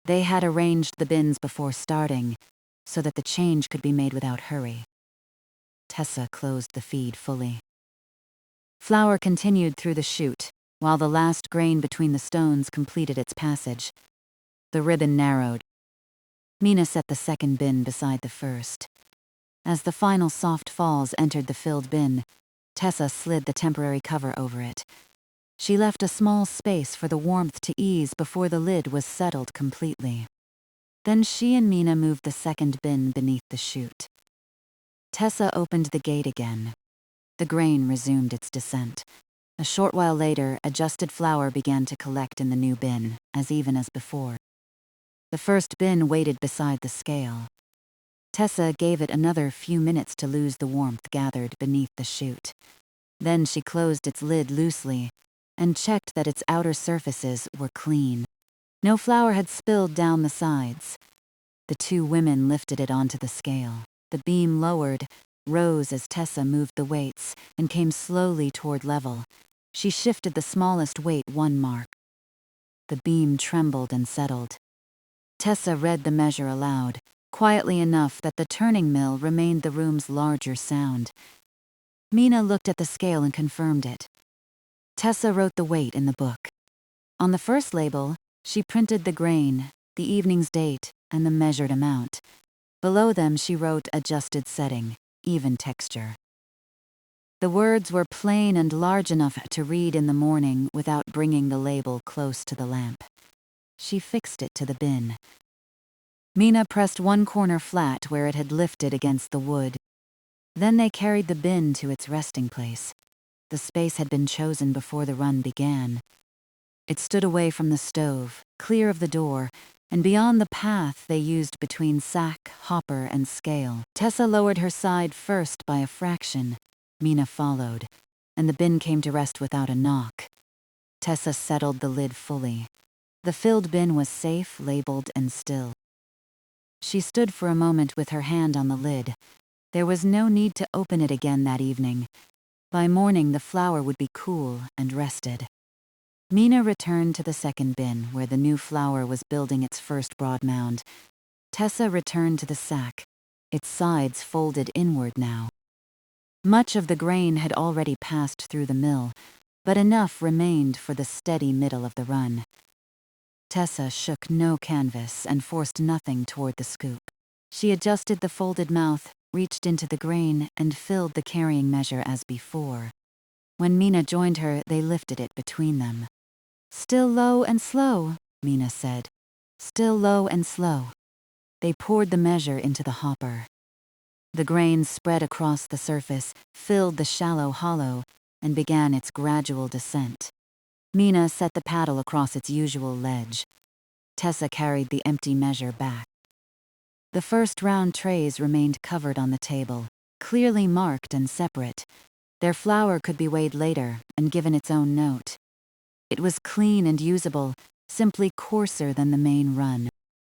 They had arranged the bins before starting, so that the change could be made without hurry. Tessa closed the feed fully. Flour continued through the chute, while the last grain between the stones completed its passage. The ribbon narrowed. Mina set the second bin beside the first. As the final soft falls entered the filled bin, Tessa slid the temporary cover over it. She left a small space for the warmth to ease before the lid was settled completely. Then she and Mina moved the second bin beneath the chute. Tessa opened the gate again. The grain resumed its descent. A short while later, adjusted flour began to collect in the new bin, as even as before. The first bin waited beside the scale. Tessa gave it another few minutes to lose the warmth gathered beneath the chute. Then she closed its lid loosely and checked that its outer surfaces were clean. No flour had spilled down the sides. The two women lifted it onto the scale. The beam lowered, rose as Tessa moved the weights, and came slowly toward level. She shifted the smallest weight 1 mark. The beam trembled and settled. Tessa read the measure aloud, quietly enough that the turning mill remained the room's larger sound. Mina looked at the scale and confirmed it. Tessa wrote the weight in the book. On the first label, she printed the grain, the evening's date, and the measured amount. Below them she wrote adjusted setting, even texture. The words were plain and large enough to read in the morning without bringing the label close to the lamp. She fixed it to the bin. Mina pressed one corner flat where it had lifted against the wood. Then they carried the bin to its resting place. The space had been chosen before the run began. It stood away from the stove, clear of the door, and beyond the path they used between sack, hopper, and scale. Tessa lowered her side first by a fraction. Mina followed, and the bin came to rest without a knock. Tessa settled the lid fully. The filled bin was safe, labeled, and still. She stood for a moment with her hand on the lid. There was no need to open it again that evening. By morning, the flour would be cool and rested. Mina returned to the second bin, where the new flour was building its first broad mound. Tessa returned to the sack, its sides folded inward now. Much of the grain had already passed through the mill, but enough remained for the steady middle of the run. Tessa shook no canvas and forced nothing toward the scoop. She adjusted the folded mouth, reached into the grain, and filled the carrying measure as before. When Mina joined her, they lifted it between them. "Still low and slow," Mina said. "Still low and slow." They poured the measure into the hopper. The grain spread across the surface, filled the shallow hollow, and began its gradual descent. Mina set the paddle across its usual ledge. Tessa carried the empty measure back. The first round trays remained covered on the table, clearly marked and separate. Their flour could be weighed later and given its own note. It was clean and usable, simply coarser than the main run.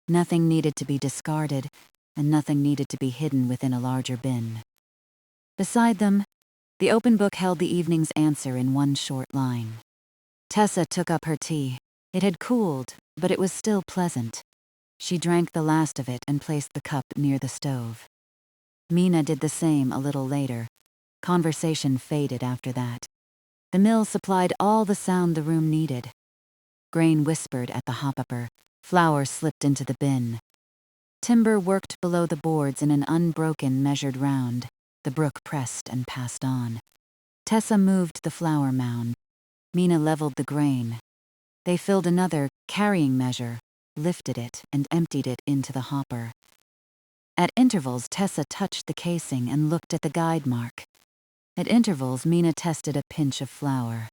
Nothing needed to be discarded, and nothing needed to be hidden within a larger bin. Beside them, the open book held the evening's answer in one short line. Tessa took up her tea. It had cooled, but it was still pleasant. She drank the last of it and placed the cup near the stove. Mina did the same a little later. Conversation faded after that. The mill supplied all the sound the room needed. Grain whispered at the hop-upper. Flour slipped into the bin. Timber worked below the boards in an unbroken measured round. The brook pressed and passed on. Tessa moved the flour mound. Mina leveled the grain. They filled another carrying measure, lifted it, and emptied it into the hopper. At intervals, Tessa touched the casing and looked at the guide mark. At intervals, Mina tested a pinch of flour.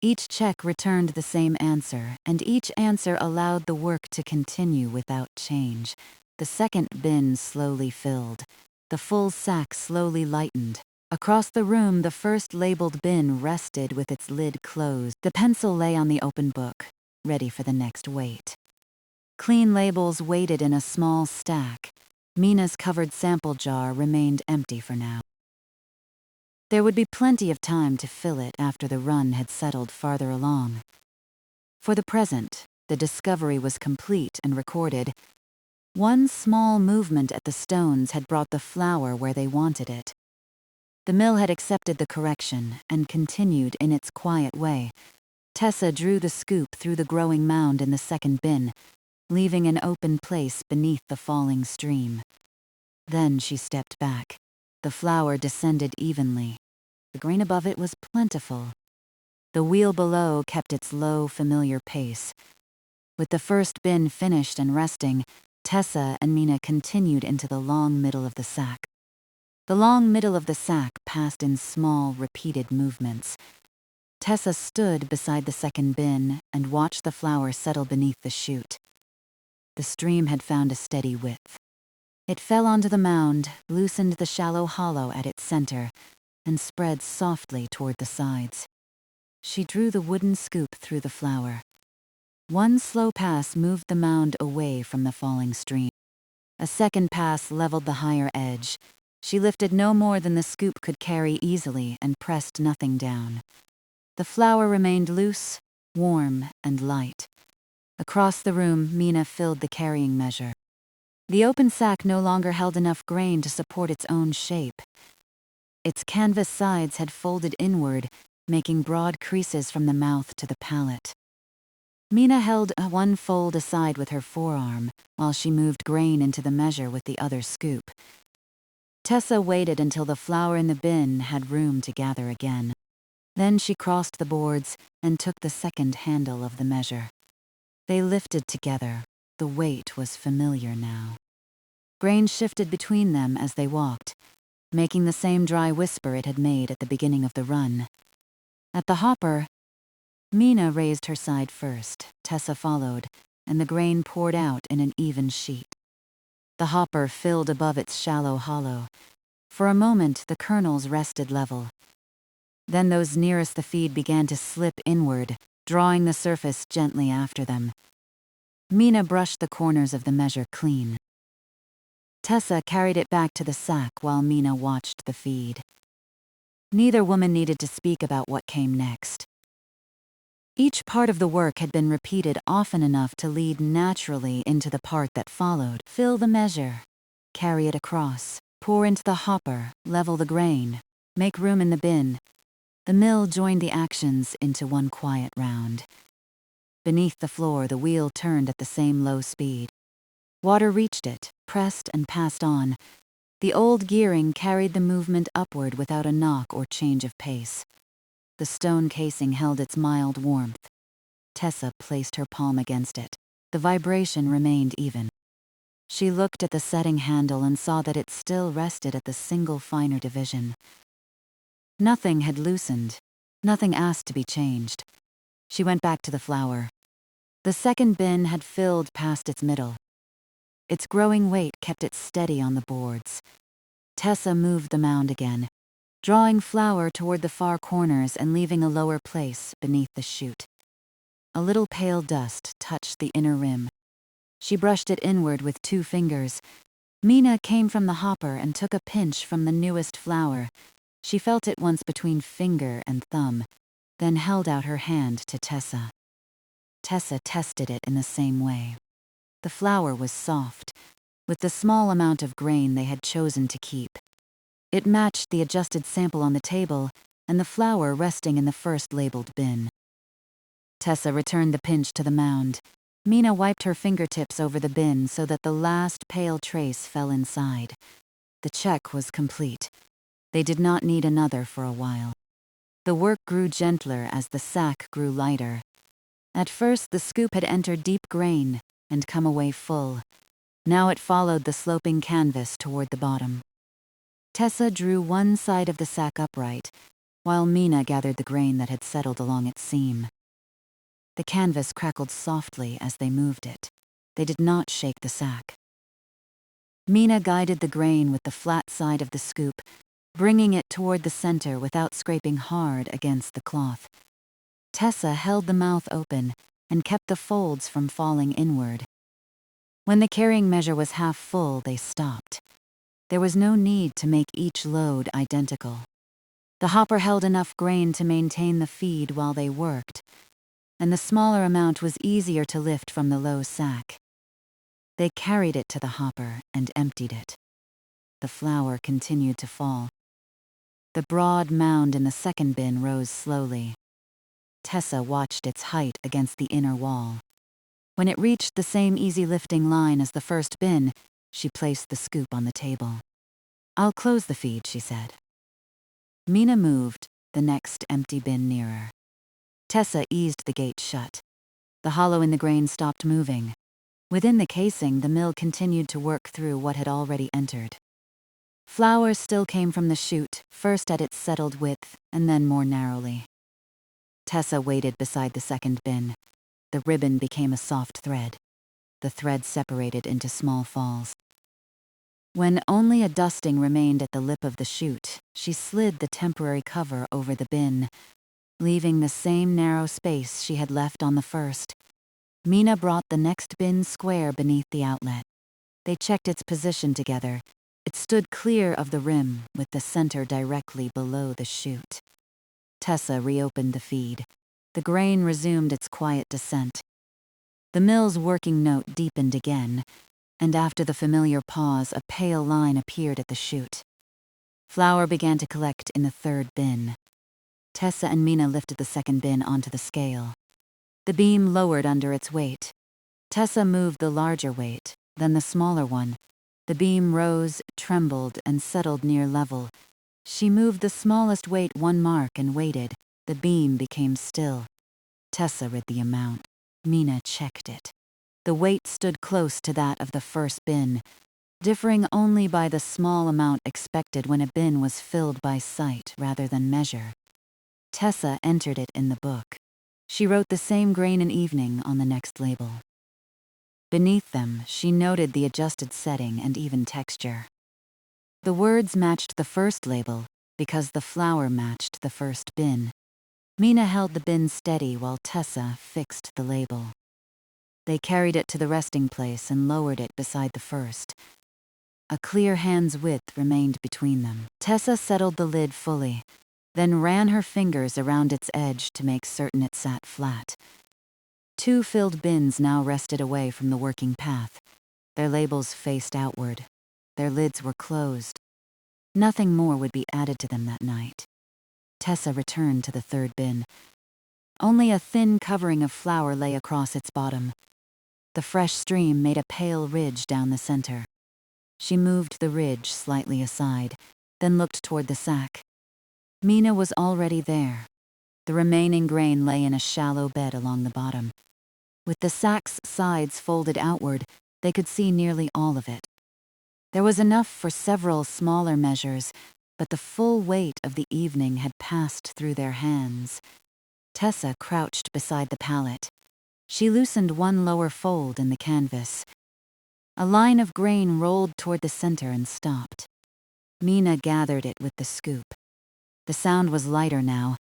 Each check returned the same answer, and each answer allowed the work to continue without change. The second bin slowly filled. The full sack slowly lightened. Across the room, the first labeled bin rested with its lid closed. The pencil lay on the open book, ready for the next weight. Clean labels waited in a small stack. Mina's covered sample jar remained empty for now. There would be plenty of time to fill it after the run had settled farther along. For the present, the discovery was complete and recorded. One small movement at the stones had brought the flour where they wanted it. The mill had accepted the correction and continued in its quiet way. Tessa drew the scoop through the growing mound in the second bin, leaving an open place beneath the falling stream. Then she stepped back. the flour descended evenly. The grain above it was plentiful. The wheel below kept its low, familiar pace. With the first bin finished and resting, Tessa and Mina continued into the long middle of the sack. The long middle of the sack passed in small, repeated movements. Tessa stood beside the second bin and watched the flour settle beneath the chute. The stream had found a steady width. It fell onto the mound, loosened the shallow hollow at its center, and spread softly toward the sides. She drew the wooden scoop through the flour. One slow pass moved the mound away from the falling stream. A second pass leveled the higher edge. She lifted no more than the scoop could carry easily and pressed nothing down. The flour remained loose, warm, and light. Across the room, Mina filled the carrying measure. The open sack no longer held enough grain to support its own shape. Its canvas sides had folded inward, making broad creases from the mouth to the palate. Mina held one fold aside with her forearm, while she moved grain into the measure with the other scoop. Tessa waited until the flour in the bin had room to gather again. Then she crossed the boards and took the second handle of the measure. They lifted together. The weight was familiar now. Grain shifted between them as they walked, making the same dry whisper it had made at the beginning of the run. At the hopper, Mina raised her side first, Tessa followed, and the grain poured out in an even sheet. The hopper filled above its shallow hollow. For a moment, the kernels rested level. Then those nearest the feed began to slip inward, drawing the surface gently after them. Mina brushed the corners of the measure clean. Tessa carried it back to the sack while Mina watched the feed. Neither woman needed to speak about what came next. Each part of the work had been repeated often enough to lead naturally into the part that followed. Fill the measure, carry it across, pour into the hopper, level the grain, make room in the bin. The mill joined the actions into one quiet round. Beneath the floor, the wheel turned at the same low speed. Water reached it, pressed and passed on. The old gearing carried the movement upward without a knock or change of pace. The stone casing held its mild warmth. Tessa placed her palm against it. The vibration remained even. She looked at the setting handle and saw that it still rested at the single finer division. Nothing had loosened. Nothing asked to be changed. She went back to the flour. The second bin had filled past its middle. Its growing weight kept it steady on the boards. Tessa moved the mound again, drawing flour toward the far corners and leaving a lower place beneath the chute. A little pale dust touched the inner rim. She brushed it inward with 2 fingers. Mina came from the hopper and took a pinch from the newest flour. She felt it once between finger and thumb, then held out her hand to Tessa. Tessa tested it in the same way. The flour was soft, with the small amount of grain they had chosen to keep. It matched the adjusted sample on the table and the flour resting in the first labeled bin. Tessa returned the pinch to the mound. Mina wiped her fingertips over the bin so that the last pale trace fell inside. The check was complete. They did not need another for a while. The work grew gentler as the sack grew lighter. At first, the scoop had entered deep grain and come away full. Now it followed the sloping canvas toward the bottom. Tessa drew one side of the sack upright, while Mina gathered the grain that had settled along its seam. The canvas crackled softly as they moved it. They did not shake the sack. Mina guided the grain with the flat side of the scoop, bringing it toward the center without scraping hard against the cloth. Tessa held the mouth open and kept the folds from falling inward. When the carrying measure was half full, they stopped. There was no need to make each load identical. The hopper held enough grain to maintain the feed while they worked, and the smaller amount was easier to lift from the low sack. They carried it to the hopper and emptied it. The flour continued to fall. The broad mound in the second bin rose slowly. Tessa watched its height against the inner wall. When it reached the same easy lifting line as the first bin, she placed the scoop on the table. I'll close the feed, she said. Mina moved, the next empty bin nearer. Tessa eased the gate shut. The hollow in the grain stopped moving. Within the casing, the mill continued to work through what had already entered. Flour still came from the chute, first at its settled width, and then more narrowly. Tessa waited beside the second bin. The ribbon became a soft thread. The thread separated into small falls. When only a dusting remained at the lip of the chute, she slid the temporary cover over the bin, leaving the same narrow space she had left on the first. Mina brought the next bin square beneath the outlet. They checked its position together. It stood clear of the rim, with the center directly below the chute. Tessa reopened the feed. The grain resumed its quiet descent. The mill's working note deepened again, and after the familiar pause, a pale line appeared at the chute. Flour began to collect in the third bin. Tessa and Mina lifted the second bin onto the scale. The beam lowered under its weight. Tessa moved the larger weight, then the smaller one. The beam rose, trembled, and settled near level. She moved the smallest weight one mark and waited. The beam became still. Tessa read the amount. Mina checked it. The weight stood close to that of the first bin, differing only by the small amount expected when a bin was filled by sight rather than measure. Tessa entered it in the book. She wrote the same grain and evening on the next label. Beneath them, she noted the adjusted setting and even texture. The words matched the first label because the flour matched the first bin. Mina held the bin steady while Tessa fixed the label. They carried it to the resting place and lowered it beside the first. A clear hand's width remained between them. Tessa settled the lid fully, then ran her fingers around its edge to make certain it sat flat. 2 filled bins now rested away from the working path. Their labels faced outward. Their lids were closed. Nothing more would be added to them that night. Tessa returned to the third bin. Only a thin covering of flour lay across its bottom. The fresh stream made a pale ridge down the center. She moved the ridge slightly aside, then looked toward the sack. Mina was already there. The remaining grain lay in a shallow bed along the bottom. With the sack's sides folded outward, they could see nearly all of it. There was enough for several smaller measures, but the full weight of the evening had passed through their hands. Tessa crouched beside the pallet. She loosened one lower fold in the canvas. A line of grain rolled toward the center and stopped. Mina gathered it with the scoop. The sound was lighter now.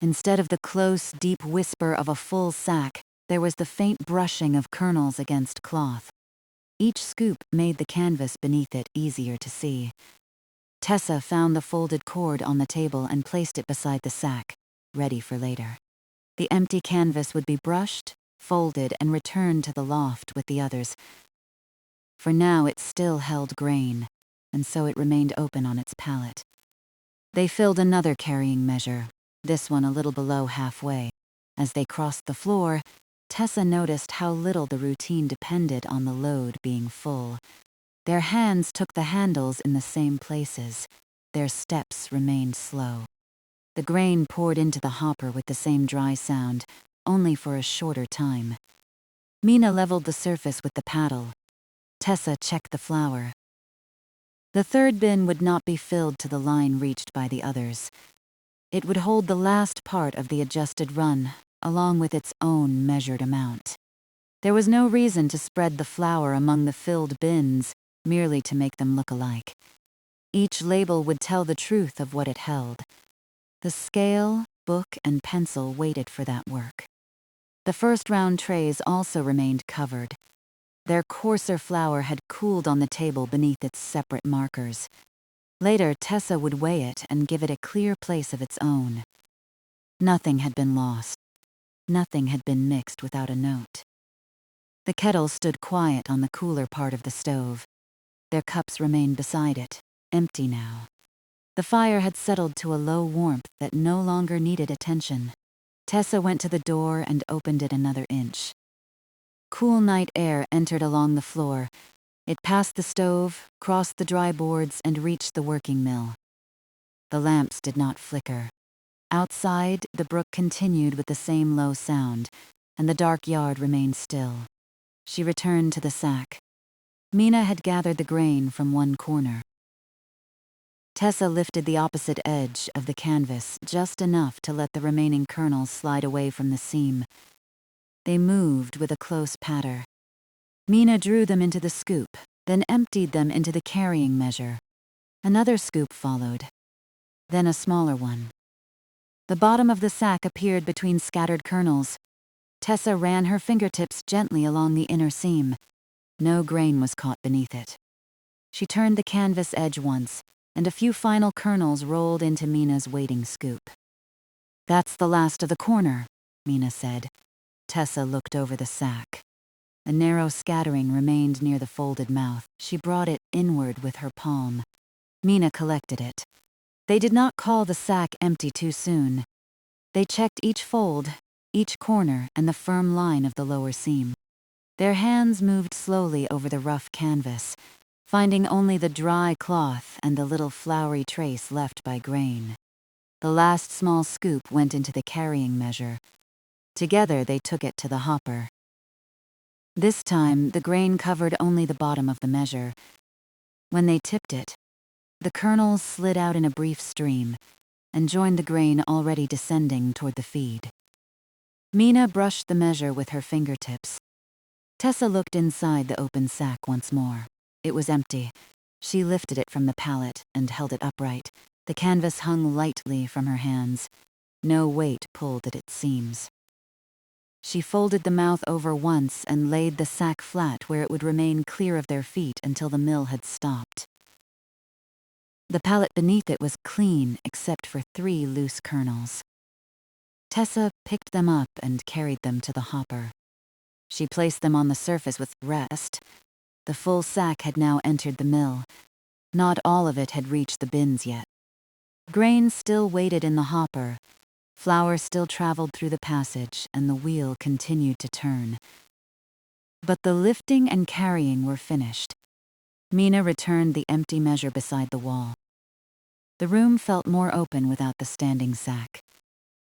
Instead of the close, deep whisper of a full sack, there was the faint brushing of kernels against cloth. Each scoop made the canvas beneath it easier to see. Tessa found the folded cord on the table and placed it beside the sack, ready for later. The empty canvas would be brushed, folded, and returned to the loft with the others. For now it still held grain, and so it remained open on its pallet. They filled another carrying measure, this one a little below halfway. As they crossed the floor, Tessa noticed how little the routine depended on the load being full. Their hands took the handles in the same places. Their steps remained slow. The grain poured into the hopper with the same dry sound, only for a shorter time. Mina leveled the surface with the paddle. Tessa checked the flour. The third bin would not be filled to the line reached by the others. It would hold the last part of the adjusted run, along with its own measured amount. There was no reason to spread the flour among the filled bins, merely to make them look alike. Each label would tell the truth of what it held. The scale, book, and pencil waited for that work. The first round trays also remained covered. Their coarser flour had cooled on the table beneath its separate markers. Later, Tessa would weigh it and give it a clear place of its own. Nothing had been lost. Nothing had been mixed without a note. The kettle stood quiet on the cooler part of the stove. Their cups remained beside it, empty now. The fire had settled to a low warmth that no longer needed attention. Tessa went to the door and opened it another inch. Cool night air entered along the floor. It passed the stove, crossed the dry boards, and reached the working mill. The lamps did not flicker. Outside, the brook continued with the same low sound, and the dark yard remained still. She returned to the sack. Mina had gathered the grain from one corner. Tessa lifted the opposite edge of the canvas just enough to let the remaining kernels slide away from the seam. They moved with a close patter. Mina drew them into the scoop, then emptied them into the carrying measure. Another scoop followed, then a smaller one. The bottom of the sack appeared between scattered kernels. Tessa ran her fingertips gently along the inner seam. No grain was caught beneath it. She turned the canvas edge once, and a few final kernels rolled into Mina's waiting scoop. "That's the last of the corner," Mina said. Tessa looked over the sack. A narrow scattering remained near the folded mouth. She brought it inward with her palm. Mina collected it. They did not call the sack empty too soon. They checked each fold, each corner, and the firm line of the lower seam. Their hands moved slowly over the rough canvas, finding only the dry cloth and the little floury trace left by grain. The last small scoop went into the carrying measure. Together they took it to the hopper. This time, the grain covered only the bottom of the measure. When they tipped it, the kernels slid out in a brief stream and joined the grain already descending toward the feed. Mina brushed the measure with her fingertips. Tessa looked inside the open sack once more. It was empty. She lifted it from the pallet and held it upright. The canvas hung lightly from her hands. No weight pulled at its seams. She folded the mouth over once and laid the sack flat where it would remain clear of their feet until the mill had stopped. The pallet beneath it was clean except for 3 loose kernels. Tessa picked them up and carried them to the hopper. She placed them on the surface with rest. The full sack had now entered the mill. Not all of it had reached the bins yet. Grain still waited in the hopper. Flour still traveled through the passage, and the wheel continued to turn. But the lifting and carrying were finished. Mina returned the empty measure beside the wall. The room felt more open without the standing sack.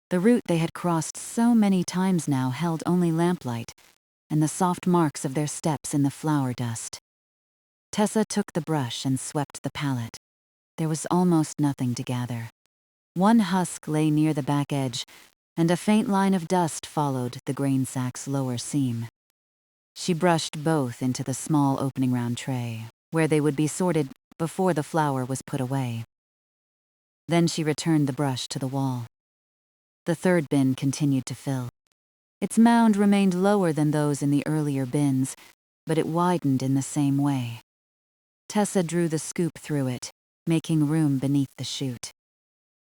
The route they had crossed so many times now held only lamplight, and the soft marks of their steps in the flour dust. Tessa took the brush and swept the pallet. There was almost nothing to gather. One husk lay near the back edge, and a faint line of dust followed the grain sack's lower seam. She brushed both into the small opening round tray, where they would be sorted before the flour was put away. Then she returned the brush to the wall. The third bin continued to fill. Its mound remained lower than those in the earlier bins, but it widened in the same way. Tessa drew the scoop through it, making room beneath the chute.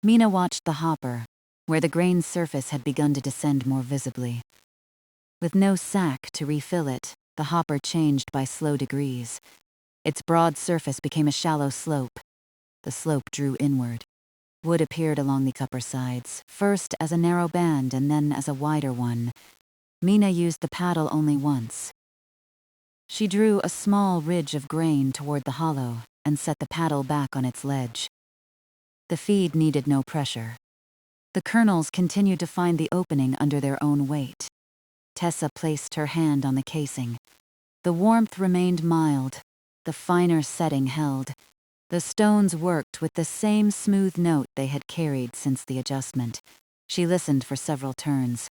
Mina watched the hopper, where the grain's surface had begun to descend more visibly. With no sack to refill it, the hopper changed by slow degrees. Its broad surface became a shallow slope. The slope drew inward. Wood appeared along the upper sides, first as a narrow band and then as a wider one. Mina used the paddle only once. She drew a small ridge of grain toward the hollow and set the paddle back on its ledge. The feed needed no pressure. The kernels continued to find the opening under their own weight. Tessa placed her hand on the casing. The warmth remained mild. The finer setting held. The stones worked with the same smooth note they had carried since the adjustment. She listened for several turns.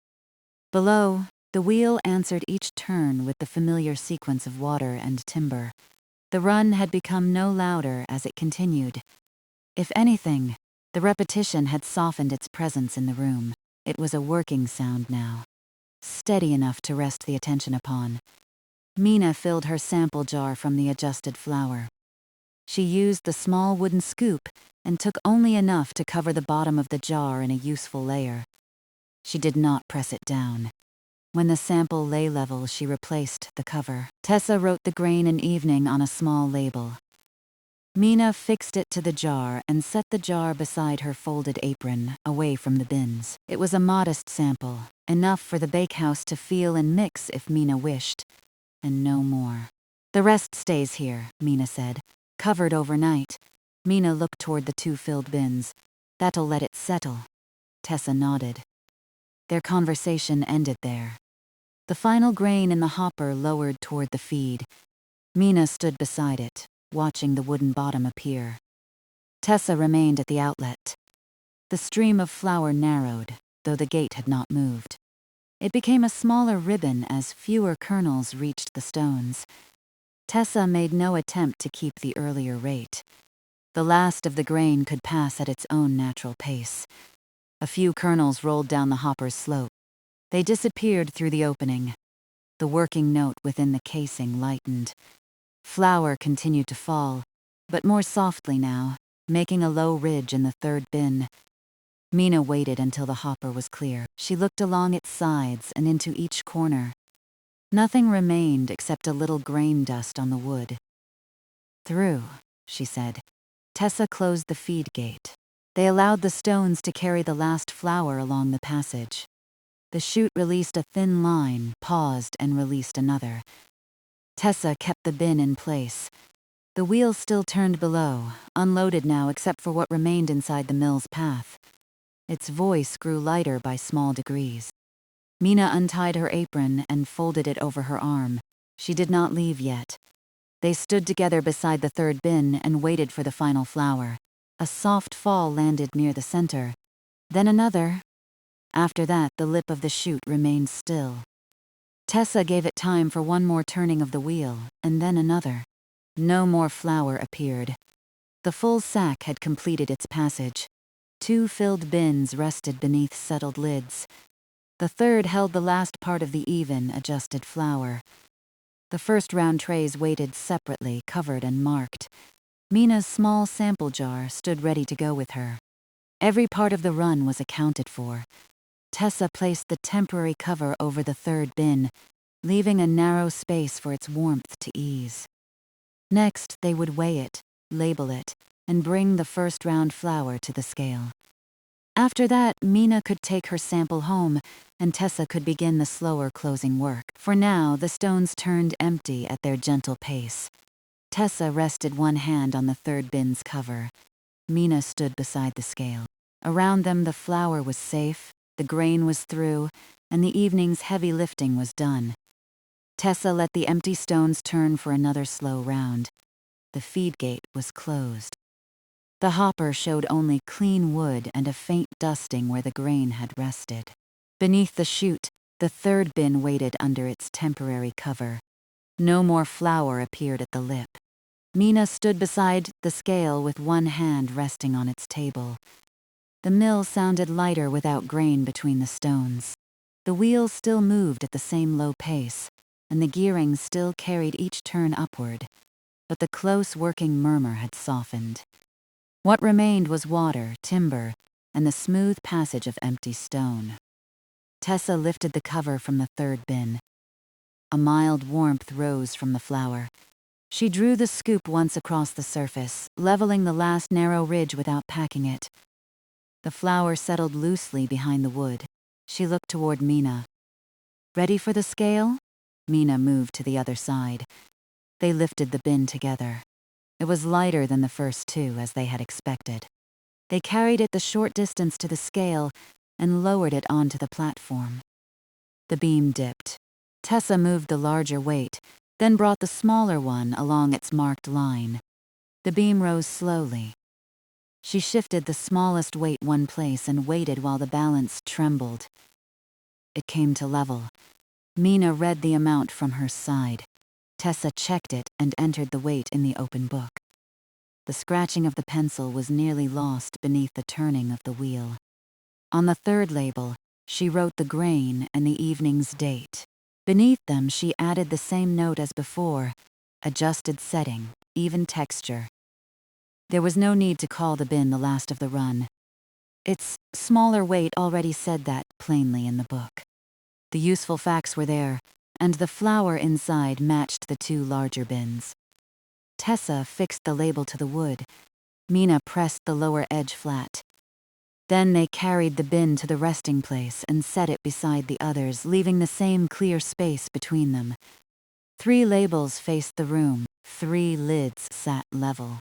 Below, the wheel answered each turn with the familiar sequence of water and timber. The run had become no louder as it continued. If anything, the repetition had softened its presence in the room. It was a working sound now, steady enough to rest the attention upon. Mina filled her sample jar from the adjusted flour. She used the small wooden scoop and took only enough to cover the bottom of the jar in a useful layer. She did not press it down. When the sample lay level, she replaced the cover. Tessa wrote the grain and evening on a small label. Mina fixed it to the jar and set the jar beside her folded apron, away from the bins. It was a modest sample, enough for the bakehouse to feel and mix if Mina wished, and no more. The rest stays here, Mina said. Covered overnight. Mina looked toward the 2 filled bins. That'll let it settle. Tessa nodded. Their conversation ended there. The final grain in the hopper lowered toward the feed. Mina stood beside it, watching the wooden bottom appear. Tessa remained at the outlet. The stream of flour narrowed, though the gate had not moved. It became a smaller ribbon as fewer kernels reached the stones. Tessa made no attempt to keep the earlier rate. The last of the grain could pass at its own natural pace. A few kernels rolled down the hopper's slope. They disappeared through the opening. The working note within the casing lightened. Flour continued to fall, but more softly now, making a low ridge in the 3rd bin. Mina waited until the hopper was clear. She looked along its sides and into each corner. Nothing remained except a little grain dust on the wood. Through, she said. Tessa closed the feed gate. They allowed the stones to carry the last flour along the passage. The chute released a thin line, paused, and released another. Tessa kept the bin in place. The wheel still turned below, unloaded now except for what remained inside the mill's path. Its voice grew lighter by small degrees. Mina untied her apron and folded it over her arm. She did not leave yet. They stood together beside the 3rd bin and waited for the final flour. A soft fall landed near the center. Then another. After that, the lip of the chute remained still. Tessa gave it time for one more turning of the wheel, and then another. No more flour appeared. The full sack had completed its passage. 2 filled bins rested beneath settled lids. The 3rd held the last part of the even, adjusted flour. The first round trays waited separately, covered and marked. Mina's small sample jar stood ready to go with her. Every part of the run was accounted for. Tessa placed the temporary cover over the 3rd bin, leaving a narrow space for its warmth to ease. Next, they would weigh it, label it, and bring the first round flour to the scale. After that, Mina could take her sample home, and Tessa could begin the slower closing work. For now, the stones turned empty at their gentle pace. Tessa rested one hand on the 3rd bin's cover. Mina stood beside the scale. Around them, the flour was safe, the grain was through, and the evening's heavy lifting was done. Tessa let the empty stones turn for another slow round. The feed gate was closed. The hopper showed only clean wood and a faint dusting where the grain had rested. Beneath the chute, the 3rd bin waited under its temporary cover. No more flour appeared at the lip. Mina stood beside the scale with one hand resting on its table. The mill sounded lighter without grain between the stones. The wheel still moved at the same low pace, and the gearing still carried each turn upward, but the close working murmur had softened. What remained was water, timber, and the smooth passage of empty stone. Tessa lifted the cover from the 3rd bin. A mild warmth rose from the flour. She drew the scoop once across the surface, leveling the last narrow ridge without packing it. The flour settled loosely behind the wood. She looked toward Mina. Ready for the scale? Mina moved to the other side. They lifted the bin together. It was lighter than the first 2, as they had expected. They carried it the short distance to the scale and lowered it onto the platform. The beam dipped. Tessa moved the larger weight, then brought the smaller one along its marked line. The beam rose slowly. She shifted the smallest weight one place and waited while the balance trembled. It came to level. Mina read the amount from her side. Tessa checked it and entered the weight in the open book. The scratching of the pencil was nearly lost beneath the turning of the wheel. On the 3rd label, she wrote the grain and the evening's date. Beneath them, she added the same note as before: adjusted setting, even texture. There was no need to call the bin the last of the run. Its smaller weight already said that plainly in the book. The useful facts were there, and the flour inside matched the 2 larger bins. Tessa fixed the label to the wood. Mina pressed the lower edge flat. Then they carried the bin to the resting place and set it beside the others, leaving the same clear space between them. 3 labels faced the room, 3 lids sat level.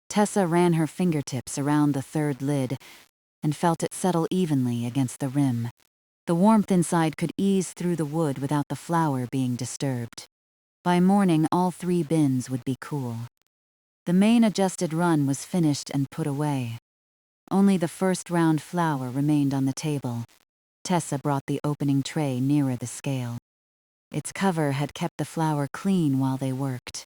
Tessa ran her fingertips around the 3rd lid and felt it settle evenly against the rim. The warmth inside could ease through the wood without the flour being disturbed. By morning, all 3 bins would be cool. The main adjusted run was finished and put away. Only the first round flour remained on the table. Tessa brought the opening tray nearer the scale. Its cover had kept the flour clean while they worked.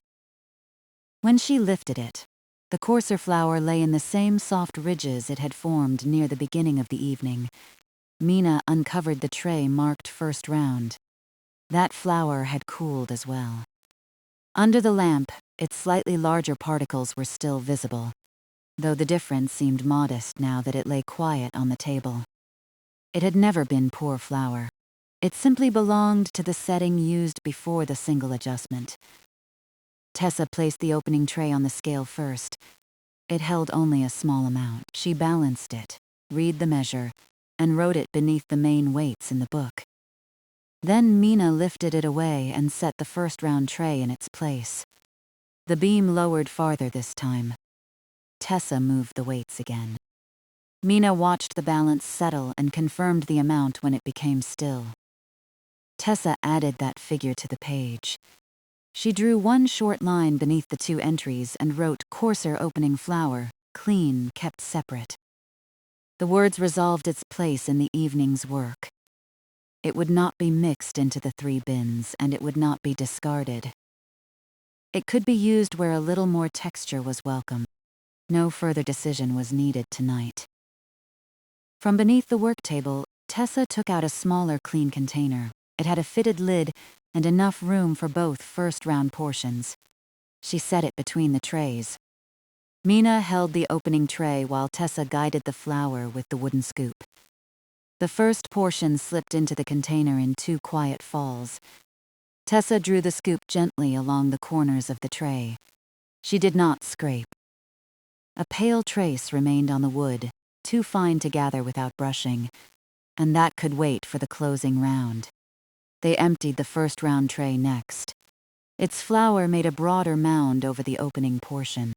When she lifted it, the coarser flour lay in the same soft ridges it had formed near the beginning of the evening. Mina uncovered the tray marked first round. That flour had cooled as well. Under the lamp, its slightly larger particles were still visible, though the difference seemed modest now that it lay quiet on the table. It had never been poor flour. It simply belonged to the setting used before the single adjustment. Tessa placed the opening tray on the scale first. It held only a small amount. She balanced it, read the measure, and wrote it beneath the main weights in the book. Then Mina lifted it away and set the first round tray in its place. The beam lowered farther this time. Tessa moved the weights again. Mina watched the balance settle and confirmed the amount when it became still. Tessa added that figure to the page. She drew one short line beneath the 2 entries and wrote coarser opening flour, clean, kept separate. The words resolved its place in the evening's work. It would not be mixed into the 3 bins, and it would not be discarded. It could be used where a little more texture was welcome. No further decision was needed tonight. From beneath the work table, Tessa took out a smaller clean container. It had a fitted lid and enough room for both first-round portions. She set it between the trays. Mina held the opening tray while Tessa guided the flour with the wooden scoop. The first portion slipped into the container in 2 quiet falls. Tessa drew the scoop gently along the corners of the tray. She did not scrape. A pale trace remained on the wood, too fine to gather without brushing, and that could wait for the closing round. They emptied the first round tray next. Its flour made a broader mound over the opening portion.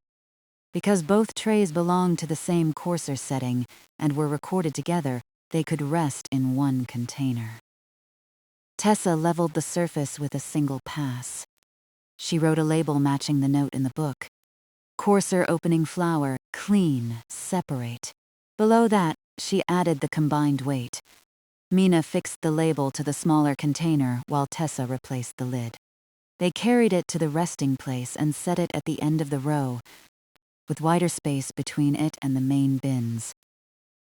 Because both trays belonged to the same coarser setting and were recorded together, they could rest in one container. Tessa leveled the surface with a single pass. She wrote a label matching the note in the book. Coarser opening flour, clean, separate. Below that, she added the combined weight. Mina fixed the label to the smaller container while Tessa replaced the lid. They carried it to the resting place and set it at the end of the row, with wider space between it and the main bins.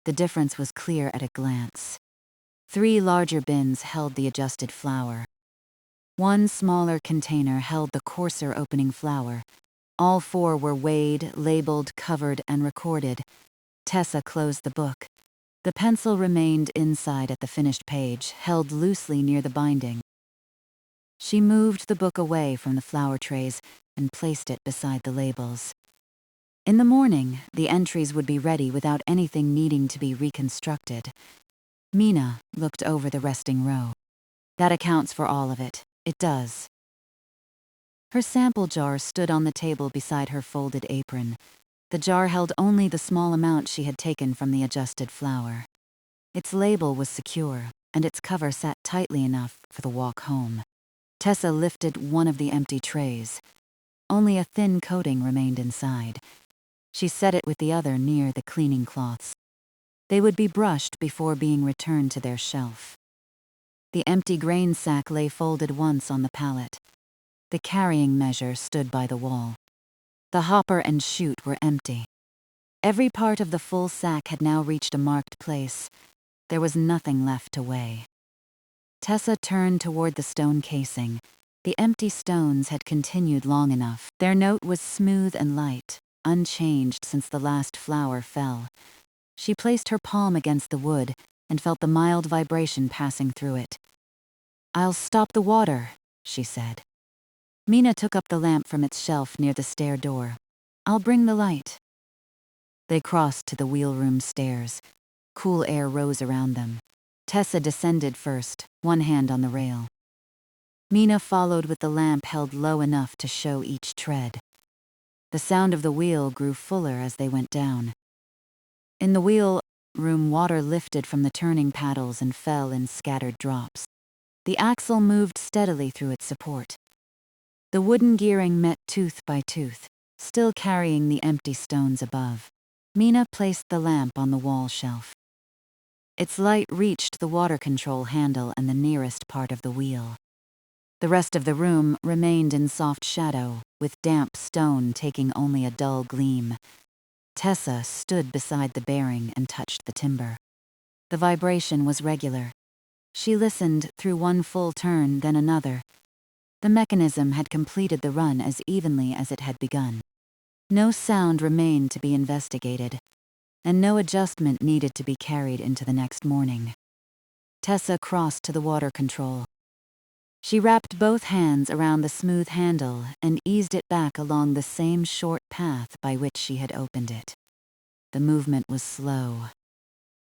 The difference was clear at a glance. 3 larger bins held the adjusted flour. 1 smaller container held the coarser opening flour. All 4 were weighed, labeled, covered, and recorded. Tessa closed the book. The pencil remained inside at the finished page, held loosely near the binding. She moved the book away from the flour trays and placed it beside the labels. In the morning, the entries would be ready without anything needing to be reconstructed. Mina looked over the resting row. That accounts for all of it. It does. Her sample jar stood on the table beside her folded apron. The jar held only the small amount she had taken from the adjusted flour. Its label was secure, and its cover sat tightly enough for the walk home. Tessa lifted one of the empty trays. Only a thin coating remained inside. She set it with the other near the cleaning cloths. They would be brushed before being returned to their shelf. The empty grain sack lay folded once on the pallet. The carrying measure stood by the wall. The hopper and chute were empty. Every part of the full sack had now reached a marked place. There was nothing left to weigh. Tessa turned toward the stone casing. The empty stones had continued long enough. Their note was smooth and light, unchanged since the last flower fell. She placed her palm against the wood and felt the mild vibration passing through it. "I'll stop the water," she said. Mina took up the lamp from its shelf near the stair door. "I'll bring the light." They crossed to the wheelroom stairs. Cool air rose around them. Tessa descended first, one hand on the rail. Mina followed with the lamp held low enough to show each tread. The sound of the wheel grew fuller as they went down. In the wheel room, water lifted from the turning paddles and fell in scattered drops. The axle moved steadily through its support. The wooden gearing met tooth by tooth, still carrying the empty stones above. Mina placed the lamp on the wall shelf. Its light reached the water control handle and the nearest part of the wheel. The rest of the room remained in soft shadow, with damp stone taking only a dull gleam. Tessa stood beside the bearing and touched the timber. The vibration was regular. She listened through one full turn, then another. The mechanism had completed the run as evenly as it had begun. No sound remained to be investigated, and no adjustment needed to be carried into the next morning. Tessa crossed to the water control. She wrapped both hands around the smooth handle and eased it back along the same short path by which she had opened it. The movement was slow.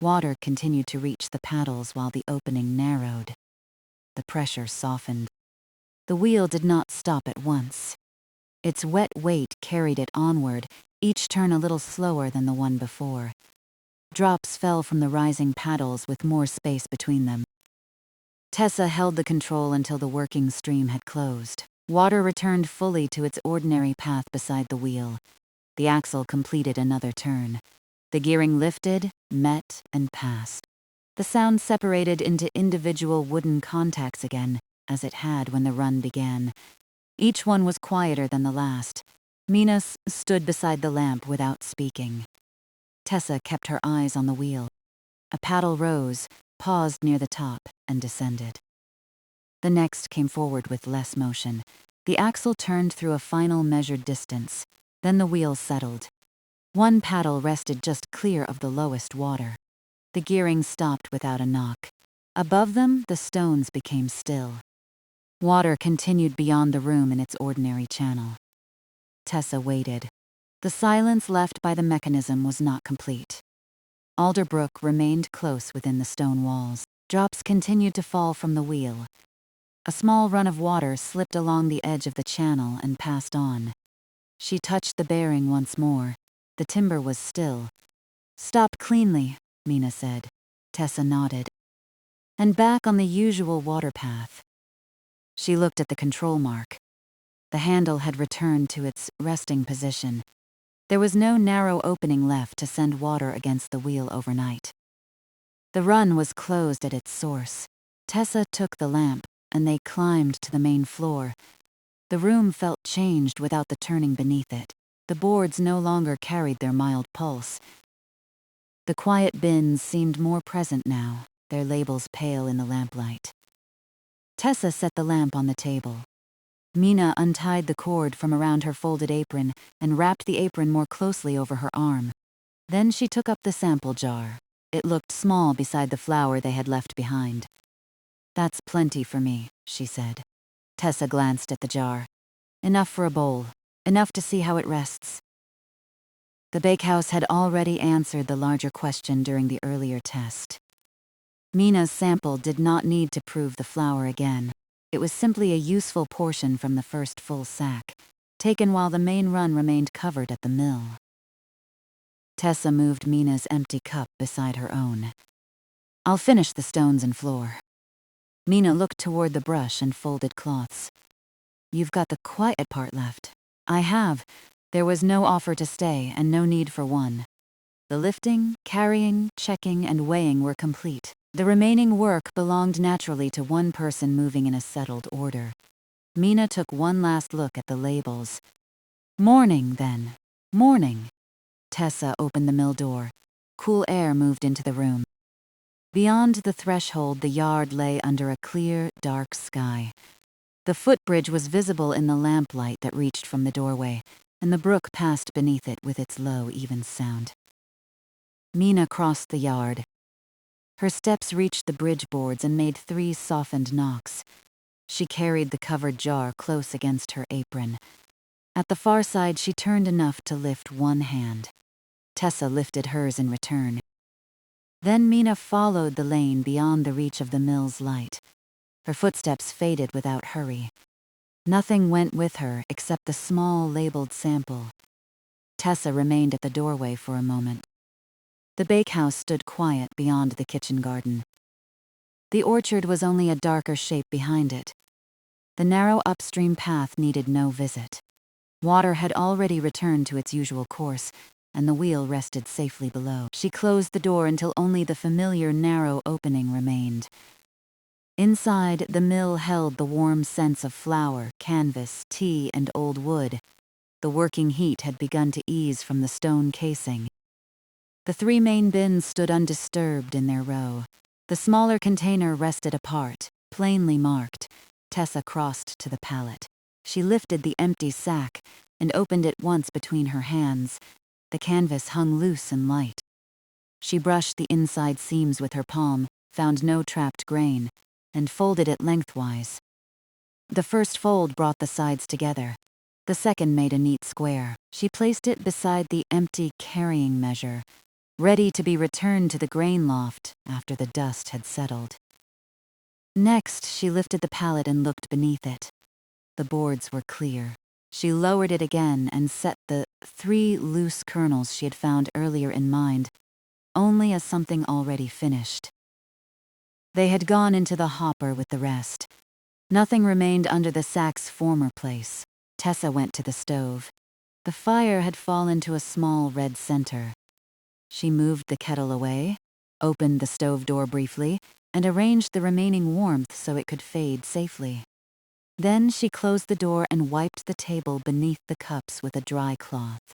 Water continued to reach the paddles while the opening narrowed. The pressure softened. The wheel did not stop at once. Its wet weight carried it onward, each turn a little slower than the one before. Drops fell from the rising paddles with more space between them. Tessa held the control until the working stream had closed. Water returned fully to its ordinary path beside the wheel. The axle completed another turn. The gearing lifted, met, and passed. The sound separated into individual wooden contacts again, as it had when the run began. Each one was quieter than the last. Mina stood beside the lamp without speaking. Tessa kept her eyes on the wheel. A paddle rose, paused near the top, and descended. The next came forward with less motion. The axle turned through a final measured distance. Then the wheel settled. One paddle rested just clear of the lowest water. The gearing stopped without a knock. Above them, the stones became still. Water continued beyond the room in its ordinary channel. Tessa waited. The silence left by the mechanism was not complete. Alder Brook remained close within the stone walls. Drops continued to fall from the wheel. A small run of water slipped along the edge of the channel and passed on. She touched the bearing once more. The timber was still. "Stop cleanly," Mina said. Tessa nodded. "And back on the usual water path." She looked at the control mark. The handle had returned to its resting position. There was no narrow opening left to send water against the wheel overnight. The run was closed at its source. Tessa took the lamp, and they climbed to the main floor. The room felt changed without the turning beneath it. The boards no longer carried their mild pulse. The quiet bins seemed more present now, their labels pale in the lamplight. Tessa set the lamp on the table. Mina untied the cord from around her folded apron and wrapped the apron more closely over her arm. Then she took up the sample jar. It looked small beside the flour they had left behind. "That's plenty for me," she said. Tessa glanced at the jar. "Enough for a bowl. Enough to see how it rests." The bakehouse had already answered the larger question during the earlier test. Mina's sample did not need to prove the flour again. It was simply a useful portion from the first full sack, taken while the main run remained covered at the mill. Tessa moved Mina's empty cup beside her own. "I'll finish the stones and floor." Mina looked toward the brush and folded cloths. "You've got the quiet part left." "I have. There was no offer to stay and no need for one." The lifting, carrying, checking, and weighing were complete. The remaining work belonged naturally to one person moving in a settled order. Mina took one last look at the labels. "Morning, then. Morning." Tessa opened the mill door. Cool air moved into the room. Beyond the threshold, the yard lay under a clear, dark sky. The footbridge was visible in the lamplight that reached from the doorway, and the brook passed beneath it with its low, even sound. Mina crossed the yard. Her steps reached the bridge boards and made 3 softened knocks. She carried the covered jar close against her apron. At the far side, she turned enough to lift one hand. Tessa lifted hers in return. Then Mina followed the lane beyond the reach of the mill's light. Her footsteps faded without hurry. Nothing went with her except the small labeled sample. Tessa remained at the doorway for a moment. The bakehouse stood quiet beyond the kitchen garden. The orchard was only a darker shape behind it. The narrow upstream path needed no visit. Water had already returned to its usual course, and the wheel rested safely below. She closed the door until only the familiar narrow opening remained. Inside, the mill held the warm scents of flour, canvas, tea, and old wood. The working heat had begun to ease from the stone casing. The 3 main bins stood undisturbed in their row. The smaller container rested apart, plainly marked. Tessa crossed to the pallet. She lifted the empty sack and opened it once between her hands. The canvas hung loose and light. She brushed the inside seams with her palm, found no trapped grain, and folded it lengthwise. The first fold brought the sides together. The second made a neat square. She placed it beside the empty carrying measure, ready to be returned to the grain loft after the dust had settled. Next, she lifted the pallet and looked beneath it. The boards were clear. She lowered it again and set the 3 loose kernels she had found earlier in mind, only as something already finished. They had gone into the hopper with the rest. Nothing remained under the sack's former place. Tessa went to the stove. The fire had fallen to a small red center. She moved the kettle away, opened the stove door briefly, and arranged the remaining warmth so it could fade safely. Then she closed the door and wiped the table beneath the cups with a dry cloth.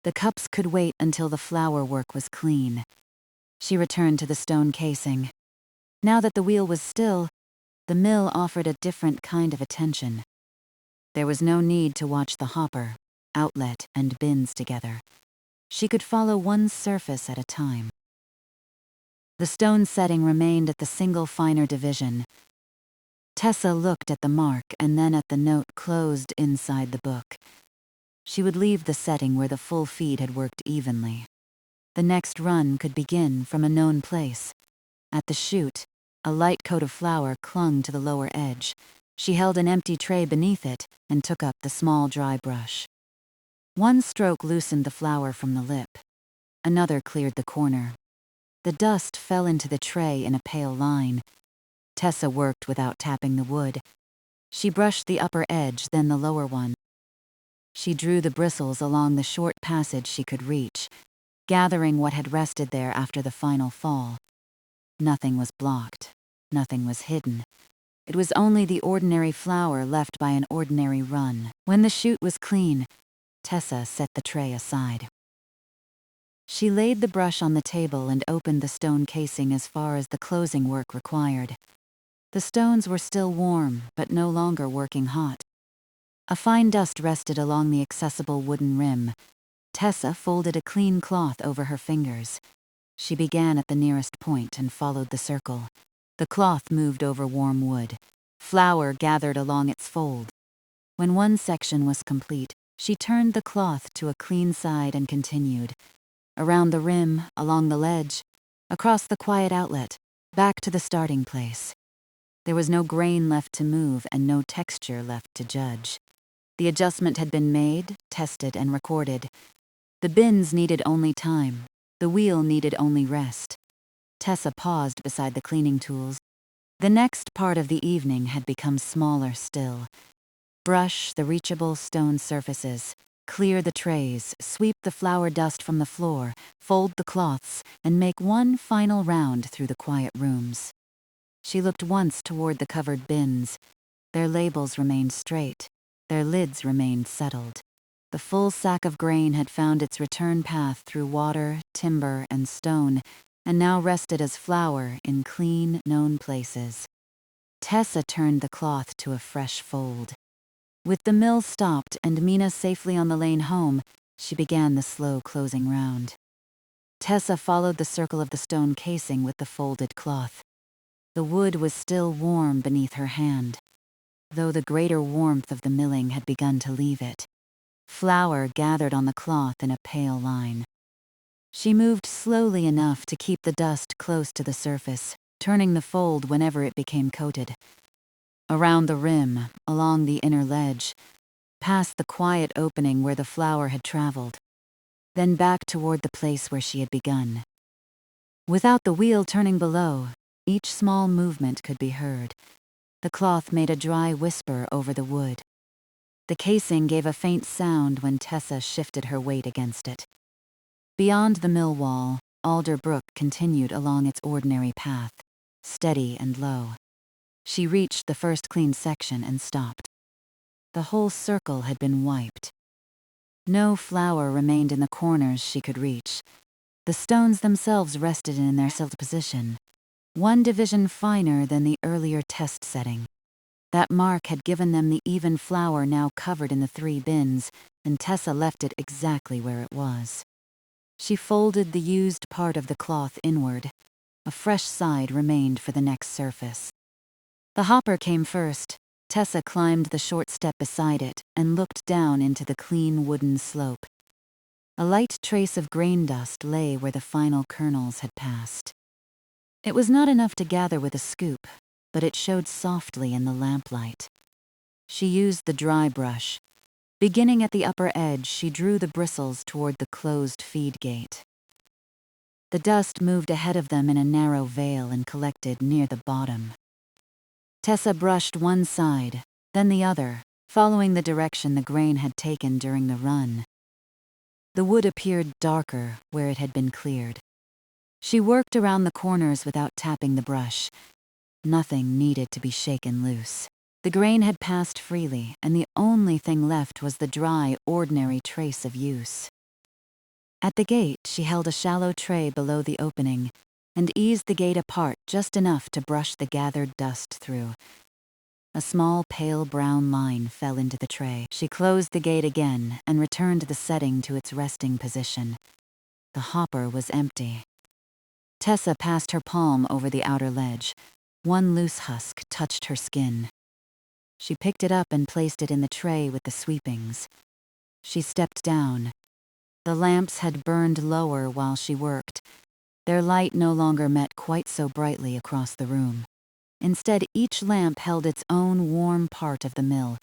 The cups could wait until the flour work was clean. She returned to the stone casing. Now that the wheel was still, the mill offered a different kind of attention. There was no need to watch the hopper, outlet, and bins together. She could follow one surface at a time. The stone setting remained at the single finer division. Tessa looked at the mark and then at the note closed inside the book. She would leave the setting where the full feed had worked evenly. The next run could begin from a known place. At the chute, a light coat of flour clung to the lower edge. She held an empty tray beneath it and took up the small dry brush. One stroke loosened the flour from the lip. Another cleared the corner. The dust fell into the tray in a pale line. Tessa worked without tapping the wood. She brushed the upper edge, then the lower one. She drew the bristles along the short passage she could reach, gathering what had rested there after the final fall. Nothing was blocked. Nothing was hidden. It was only the ordinary flour left by an ordinary run. When the chute was clean, Tessa set the tray aside. She laid the brush on the table and opened the stone casing as far as the closing work required. The stones were still warm, but no longer working hot. A fine dust rested along the accessible wooden rim. Tessa folded a clean cloth over her fingers. She began at the nearest point and followed the circle. The cloth moved over warm wood. Flour gathered along its fold. When one section was complete, she turned the cloth to a clean side and continued. Around the rim, along the ledge, across the quiet outlet, back to the starting place. There was no grain left to move and no texture left to judge. The adjustment had been made, tested, and recorded. The bins needed only time. The wheel needed only rest. Tessa paused beside the cleaning tools. The next part of the evening had become smaller still. Brush the reachable stone surfaces, clear the trays, sweep the flour dust from the floor, fold the cloths, and make one final round through the quiet rooms. She looked once toward the covered bins. Their labels remained straight. Their lids remained settled. The full sack of grain had found its return path through water, timber, and stone, and now rested as flour in clean, known places. Tessa turned the cloth to a fresh fold. With the mill stopped and Mina safely on the lane home, she began the slow closing round. Tessa followed the circle of the stone casing with the folded cloth. The wood was still warm beneath her hand, though the greater warmth of the milling had begun to leave it. Flour gathered on the cloth in a pale line. She moved slowly enough to keep the dust close to the surface, turning the fold whenever it became coated. Around the rim, along the inner ledge, past the quiet opening where the flower had traveled, then back toward the place where she had begun. Without the wheel turning below, each small movement could be heard. The cloth made a dry whisper over the wood. The casing gave a faint sound when Tessa shifted her weight against it. Beyond the mill wall, Alder Brook continued along its ordinary path, steady and low. She reached the first cleaned section and stopped. The whole circle had been wiped. No flower remained in the corners she could reach. The stones themselves rested in their settled position, one division finer than the earlier test setting. That mark had given them the even flour now covered in the 3 bins, and Tessa left it exactly where it was. She folded the used part of the cloth inward. A fresh side remained for the next surface. The hopper came first. Tessa climbed the short step beside it and looked down into the clean wooden slope. A light trace of grain dust lay where the final kernels had passed. It was not enough to gather with a scoop, but it showed softly in the lamplight. She used the dry brush. Beginning at the upper edge, she drew the bristles toward the closed feed gate. The dust moved ahead of them in a narrow veil and collected near the bottom. Tessa brushed one side, then the other, following the direction the grain had taken during the run. The wood appeared darker where it had been cleared. She worked around the corners without tapping the brush. Nothing needed to be shaken loose. The grain had passed freely, and the only thing left was the dry, ordinary trace of use. At the gate, she held a shallow tray below the opening and eased the gate apart just enough to brush the gathered dust through. A small pale brown line fell into the tray. She closed the gate again and returned the setting to its resting position. The hopper was empty. Tessa passed her palm over the outer ledge. One loose husk touched her skin. She picked it up and placed it in the tray with the sweepings. She stepped down. The lamps had burned lower while she worked. Their light no longer met quite so brightly across the room. Instead, each lamp held its own warm part of the mill,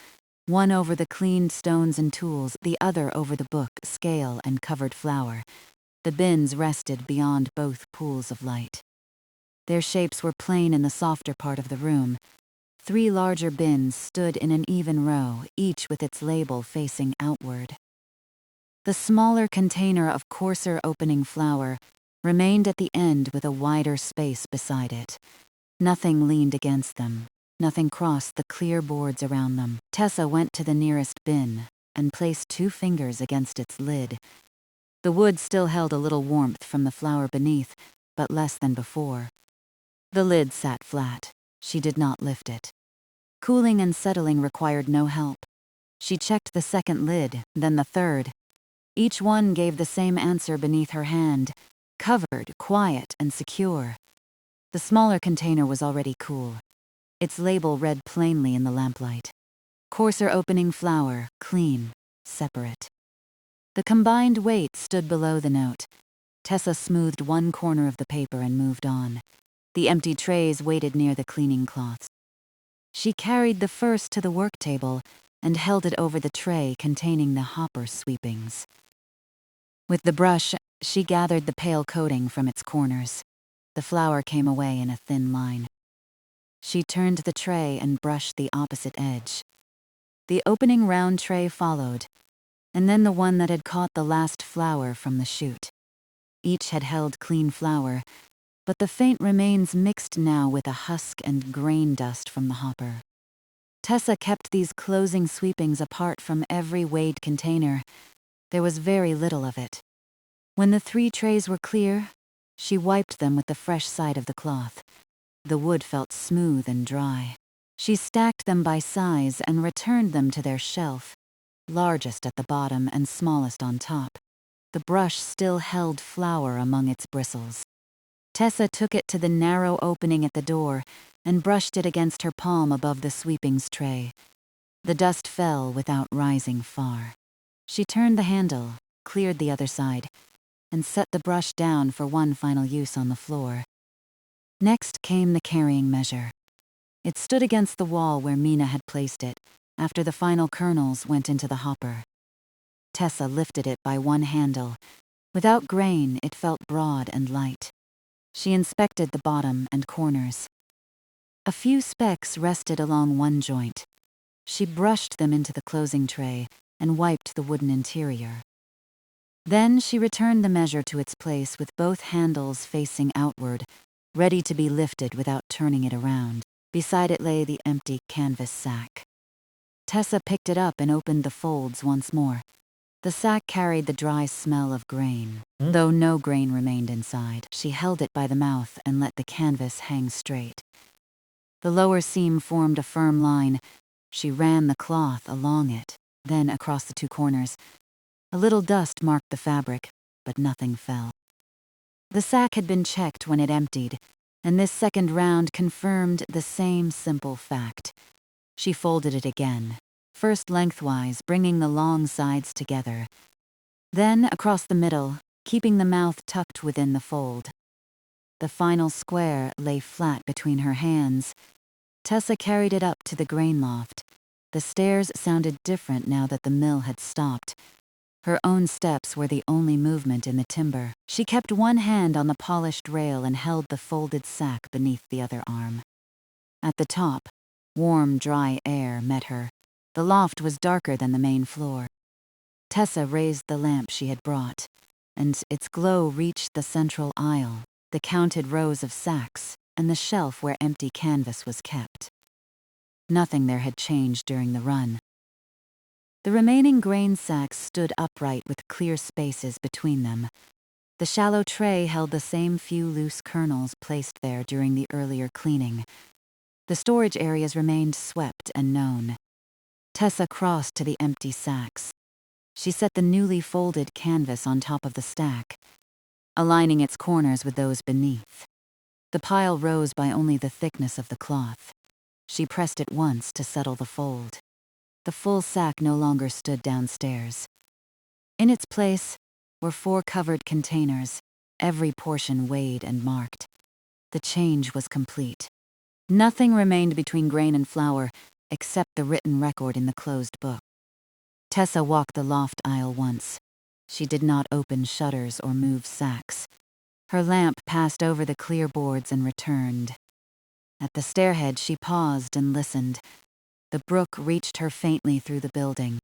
one over the cleaned stones and tools, the other over the book, scale, and covered flour. The bins rested beyond both pools of light. Their shapes were plain in the softer part of the room. 3 larger bins stood in an even row, each with its label facing outward. The smaller container of coarser opening flour remained at the end with a wider space beside it. Nothing leaned against them. Nothing crossed the clear boards around them. Tessa went to the nearest bin and placed 2 fingers against its lid. The wood still held a little warmth from the flour beneath, but less than before. The lid sat flat. She did not lift it. Cooling and settling required no help. She checked the second lid, then the third. Each one gave the same answer beneath her hand: covered, quiet, and secure. The smaller container was already cool. Its label read plainly in the lamplight. Coarser opening flour, clean, separate. The combined weight stood below the note. Tessa smoothed one corner of the paper and moved on. The empty trays waited near the cleaning cloths. She carried the first to the work table and held it over the tray containing the hopper sweepings. With the brush, she gathered the pale coating from its corners. The flour came away in a thin line. She turned the tray and brushed the opposite edge. The opening round tray followed, and then the one that had caught the last flour from the chute. Each had held clean flour, but the faint remains mixed now with a husk and grain dust from the hopper. Tessa kept these closing sweepings apart from every weighed container. There was very little of it. When the 3 trays were clear, she wiped them with the fresh side of the cloth. The wood felt smooth and dry. She stacked them by size and returned them to their shelf, largest at the bottom and smallest on top. The brush still held flour among its bristles. Tessa took it to the narrow opening at the door and brushed it against her palm above the sweepings tray. The dust fell without rising far. She turned the handle, cleared the other side, and set the brush down for one final use on the floor. Next came the carrying measure. It stood against the wall where Mina had placed it, after the final kernels went into the hopper. Tessa lifted it by one handle. Without grain, it felt broad and light. She inspected the bottom and corners. A few specks rested along one joint. She brushed them into the closing tray and wiped the wooden interior. Then she returned the measure to its place with both handles facing outward, ready to be lifted without turning it around. Beside it lay the empty canvas sack. Tessa picked it up and opened the folds once more. The sack carried the dry smell of grain. Though no grain remained inside, she held it by the mouth and let the canvas hang straight. The lower seam formed a firm line. She ran the cloth along it, then across the two corners. A little dust marked the fabric, but nothing fell. The sack had been checked when it emptied, and this second round confirmed the same simple fact. She folded it again, first lengthwise, bringing the long sides together, then across the middle, keeping the mouth tucked within the fold. The final square lay flat between her hands. Tessa carried it up to the grain loft. The stairs sounded different now that the mill had stopped. Her own steps were the only movement in the timber. She kept one hand on the polished rail and held the folded sack beneath the other arm. At the top, warm, dry air met her. The loft was darker than the main floor. Tessa raised the lamp she had brought, and its glow reached the central aisle, the counted rows of sacks, and the shelf where empty canvas was kept. Nothing there had changed during the run. The remaining grain sacks stood upright with clear spaces between them. The shallow tray held the same few loose kernels placed there during the earlier cleaning. The storage areas remained swept and known. Tessa crossed to the empty sacks. She set the newly folded canvas on top of the stack, aligning its corners with those beneath. The pile rose by only the thickness of the cloth. She pressed it once to settle the fold. The full sack no longer stood downstairs. In its place were 4 covered containers, every portion weighed and marked. The change was complete. Nothing remained between grain and flour except the written record in the closed book. Tessa walked the loft aisle once. She did not open shutters or move sacks. Her lamp passed over the clear boards and returned. At the stairhead, she paused and listened. The brook reached her faintly through the building.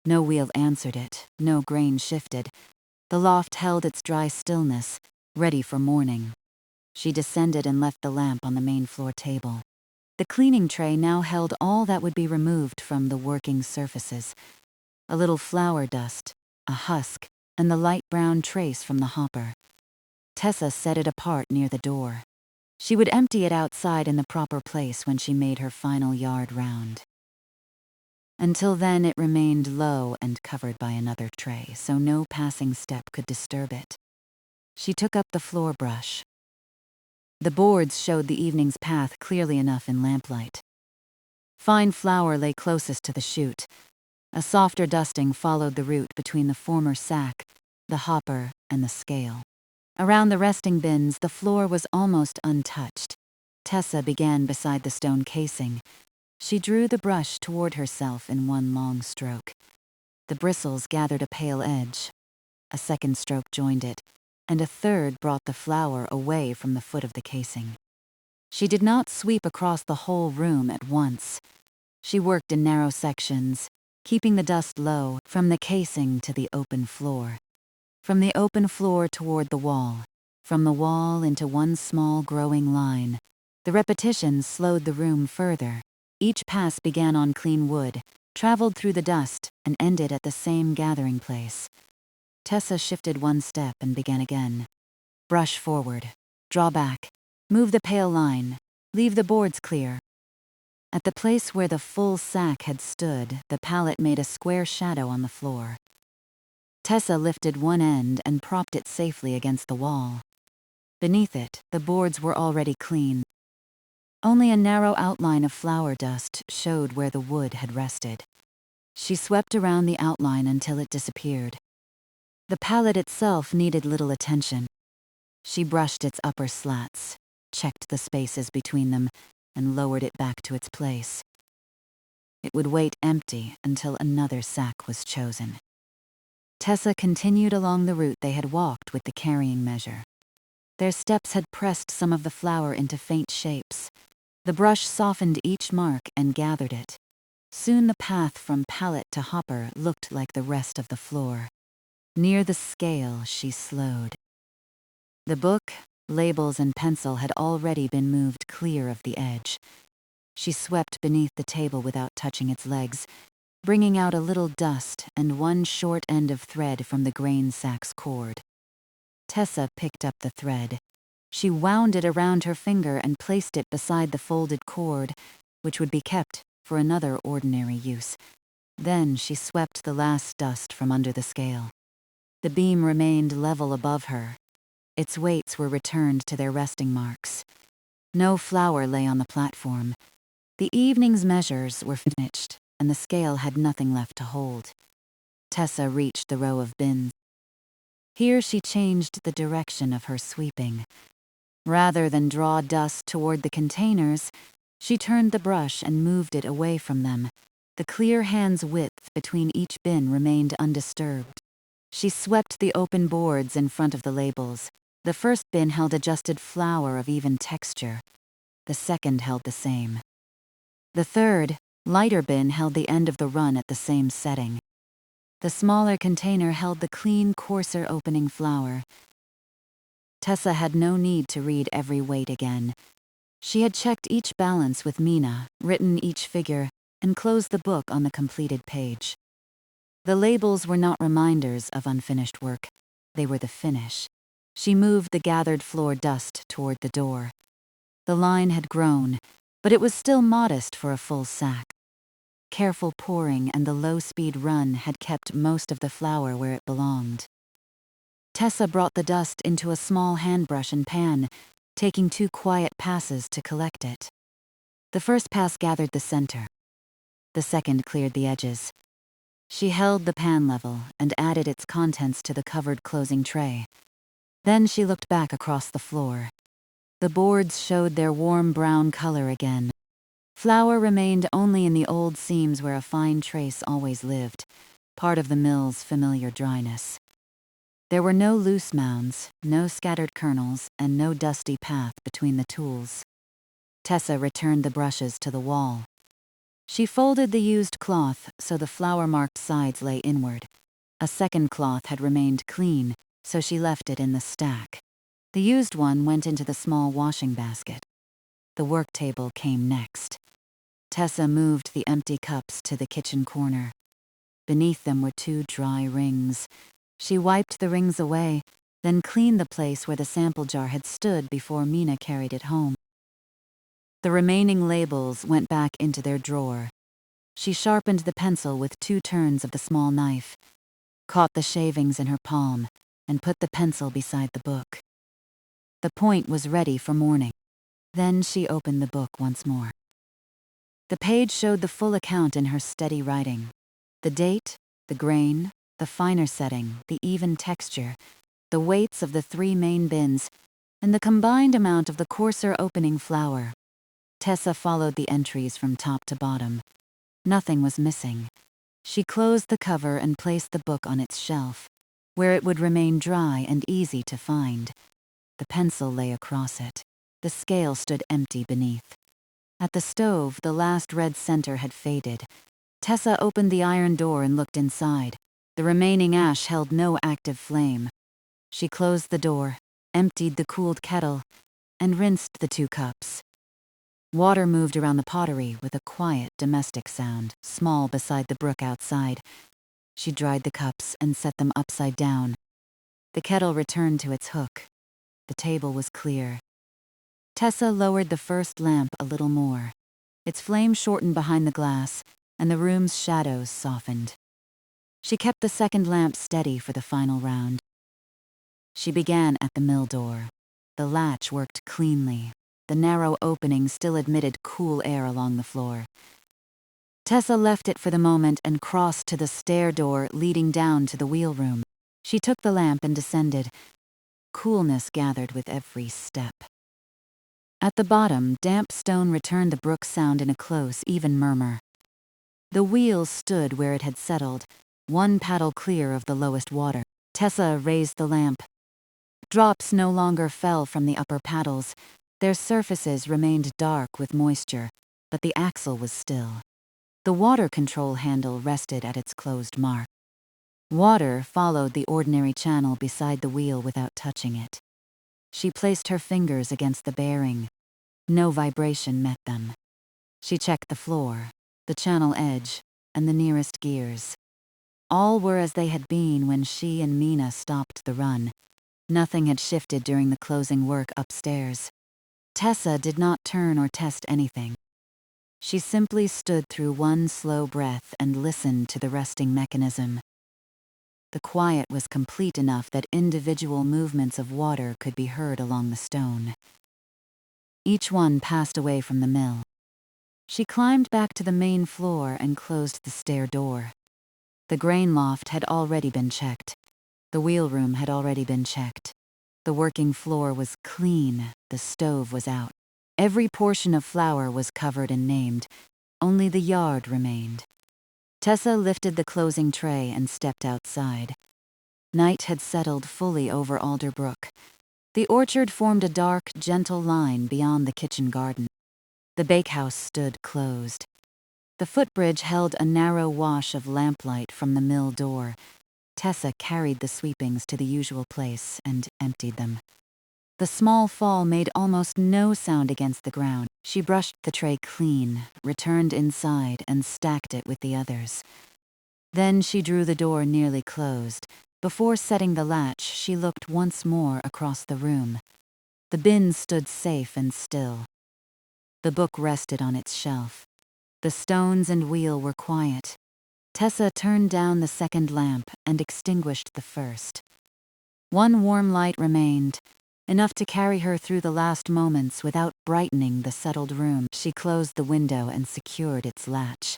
No wheel answered it, no grain shifted. The loft held its dry stillness, ready for morning. She descended and left the lamp on the main floor table. The cleaning tray now held all that would be removed from the working surfaces. A little flour dust, a husk, and the light brown trace from the hopper. Tessa set it apart near the door. She would empty it outside in the proper place when she made her final yard round. Until then, it remained low and covered by another tray, so no passing step could disturb it. She took up the floor brush. The boards showed the evening's path clearly enough in lamplight. Fine flour lay closest to the chute. A softer dusting followed the route between the former sack, the hopper, and the scale. Around the resting bins, the floor was almost untouched. Tessa began beside the stone casing. She drew the brush toward herself in one long stroke. The bristles gathered a pale edge. A second stroke joined it, and a third brought the flour away from the foot of the casing. She did not sweep across the whole room at once. She worked in narrow sections, keeping the dust low from the casing to the open floor. From the open floor toward the wall, from the wall into one small growing line. The repetitions slowed the room further. Each pass began on clean wood, traveled through the dust, and ended at the same gathering place. Tessa shifted one step and began again. Brush forward, draw back, move the pale line, leave the boards clear. At the place where the full sack had stood, the pallet made a square shadow on the floor. Tessa lifted one end and propped it safely against the wall. Beneath it, the boards were already clean. Only a narrow outline of flour dust showed where the wood had rested. She swept around the outline until it disappeared. The pallet itself needed little attention. She brushed its upper slats, checked the spaces between them, and lowered it back to its place. It would wait empty until another sack was chosen. Tessa continued along the route they had walked with the carrying measure. Their steps had pressed some of the flour into faint shapes. The brush softened each mark and gathered it. Soon the path from pallet to hopper looked like the rest of the floor. Near the scale, she slowed. The book, labels, and pencil had already been moved clear of the edge. She swept beneath the table without touching its legs, bringing out a little dust and one short end of thread from the grain sack's cord. Tessa picked up the thread. She wound it around her finger and placed it beside the folded cord, which would be kept for another ordinary use. Then she swept the last dust from under the scale. The beam remained level above her. Its weights were returned to their resting marks. No flour lay on the platform. The evening's measures were finished, and the scale had nothing left to hold. Tessa reached the row of bins. Here she changed the direction of her sweeping. Rather than draw dust toward the containers, she turned the brush and moved it away from them. The clear hand's width between each bin remained undisturbed. She swept the open boards in front of the labels. The first bin held adjusted flour of even texture. The second held the same. The third, lighter bin held the end of the run at the same setting. The smaller container held the clean, coarser opening flour. Tessa had no need to read every weight again. She had checked each balance with Mina, written each figure, and closed the book on the completed page. The labels were not reminders of unfinished work. They were the finish. She moved the gathered floor dust toward the door. The line had grown, but it was still modest for a full sack. Careful pouring and the low-speed run had kept most of the flour where it belonged. Tessa brought the dust into a small handbrush and pan, taking 2 quiet passes to collect it. The first pass gathered the center. The second cleared the edges. She held the pan level and added its contents to the covered closing tray. Then she looked back across the floor. The boards showed their warm brown color again. Flour remained only in the old seams where a fine trace always lived, part of the mill's familiar dryness. There were no loose mounds, no scattered kernels, and no dusty path between the tools. Tessa returned the brushes to the wall. She folded the used cloth so the flour-marked sides lay inward. A second cloth had remained clean, so she left it in the stack. The used one went into the small washing basket. The work table came next. Tessa moved the empty cups to the kitchen corner. Beneath them were 2 dry rings. She wiped the rings away, then cleaned the place where the sample jar had stood before Mina carried it home. The remaining labels went back into their drawer. She sharpened the pencil with 2 turns of the small knife, caught the shavings in her palm, and put the pencil beside the book. The point was ready for morning. Then she opened the book once more. The page showed the full account in her steady writing. The date, the grain, the finer setting, the even texture, the weights of the 3 main bins, and the combined amount of the coarser opening flour. Tessa followed the entries from top to bottom. Nothing was missing. She closed the cover and placed the book on its shelf, where it would remain dry and easy to find. The pencil lay across it. The scale stood empty beneath. At the stove, the last red center had faded. Tessa opened the iron door and looked inside. The remaining ash held no active flame. She closed the door, emptied the cooled kettle, and rinsed the 2 cups. Water moved around the pottery with a quiet domestic sound, small beside the brook outside. She dried the cups and set them upside down. The kettle returned to its hook. The table was clear. Tessa lowered the first lamp a little more. Its flame shortened behind the glass, and the room's shadows softened. She kept the second lamp steady for the final round. She began at the mill door. The latch worked cleanly. The narrow opening still admitted cool air along the floor. Tessa left it for the moment and crossed to the stair door leading down to the wheel room. She took the lamp and descended. Coolness gathered with every step. At the bottom, damp stone returned the brook sound in a close, even murmur. The wheel stood where it had settled, one paddle clear of the lowest water. Tessa raised the lamp. Drops no longer fell from the upper paddles. Their surfaces remained dark with moisture, but the axle was still. The water control handle rested at its closed mark. Water followed the ordinary channel beside the wheel without touching it. She placed her fingers against the bearing. No vibration met them. She checked the floor, the channel edge, and the nearest gears. All were as they had been when she and Mina stopped the run. Nothing had shifted during the closing work upstairs. Tessa did not turn or test anything. She simply stood through one slow breath and listened to the resting mechanism. The quiet was complete enough that individual movements of water could be heard along the stone. Each one passed away from the mill. She climbed back to the main floor and closed the stair door. The grain loft had already been checked. The wheel room had already been checked. The working floor was clean. The stove was out. Every portion of flour was covered and named. Only the yard remained. Tessa lifted the closing tray and stepped outside. Night had settled fully over Alder Brook. The orchard formed a dark, gentle line beyond the kitchen garden. The bakehouse stood closed. The footbridge held a narrow wash of lamplight from the mill door. Tessa carried the sweepings to the usual place and emptied them. The small fall made almost no sound against the ground. She brushed the tray clean, returned inside, and stacked it with the others. Then she drew the door nearly closed. Before setting the latch, she looked once more across the room. The bin stood safe and still. The book rested on its shelf. The stones and wheel were quiet. Tessa turned down the second lamp and extinguished the first. One warm light remained, enough to carry her through the last moments without brightening the settled room. She closed the window and secured its latch.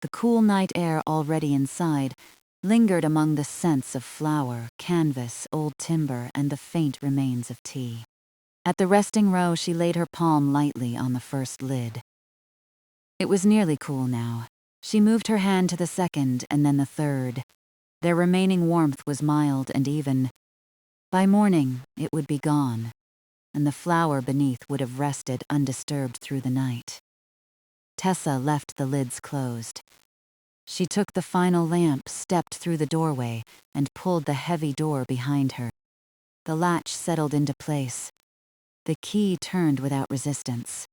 The cool night air already inside lingered among the scents of flour, canvas, old timber, and the faint remains of tea. At the resting row, she laid her palm lightly on the first lid. It was nearly cool now. She moved her hand to the second and then the third. Their remaining warmth was mild and even. By morning, it would be gone, and the flour beneath would have rested undisturbed through the night. Tessa left the lids closed. She took the final lamp, stepped through the doorway, and pulled the heavy door behind her. The latch settled into place. The key turned without resistance.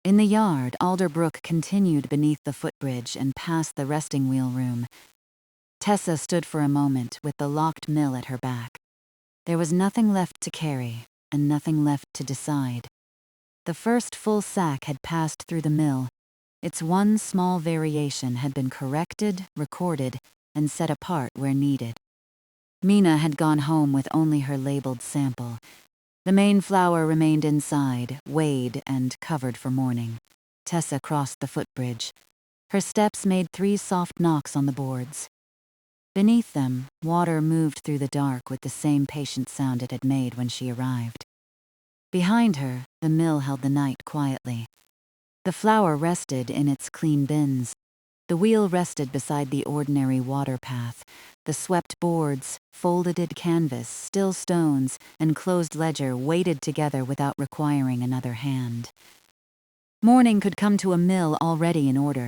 In the yard, Alder Brook continued beneath the footbridge and past the resting wheel room. Tessa stood for a moment with the locked mill at her back. There was nothing left to carry, and nothing left to decide. The first full sack had passed through the mill. Its one small variation had been corrected, recorded, and set apart where needed. Mina had gone home with only her labeled sample. The main flour remained inside, weighed and covered for morning. Tessa crossed the footbridge. Her steps made 3 soft knocks on the boards. Beneath them, water moved through the dark with the same patient sound it had made when she arrived. Behind her, the mill held the night quietly. The flour rested in its clean bins. The wheel rested beside the ordinary water path. The swept boards, folded canvas, still stones, and closed ledger waited together without requiring another hand. Morning could come to a mill already in order.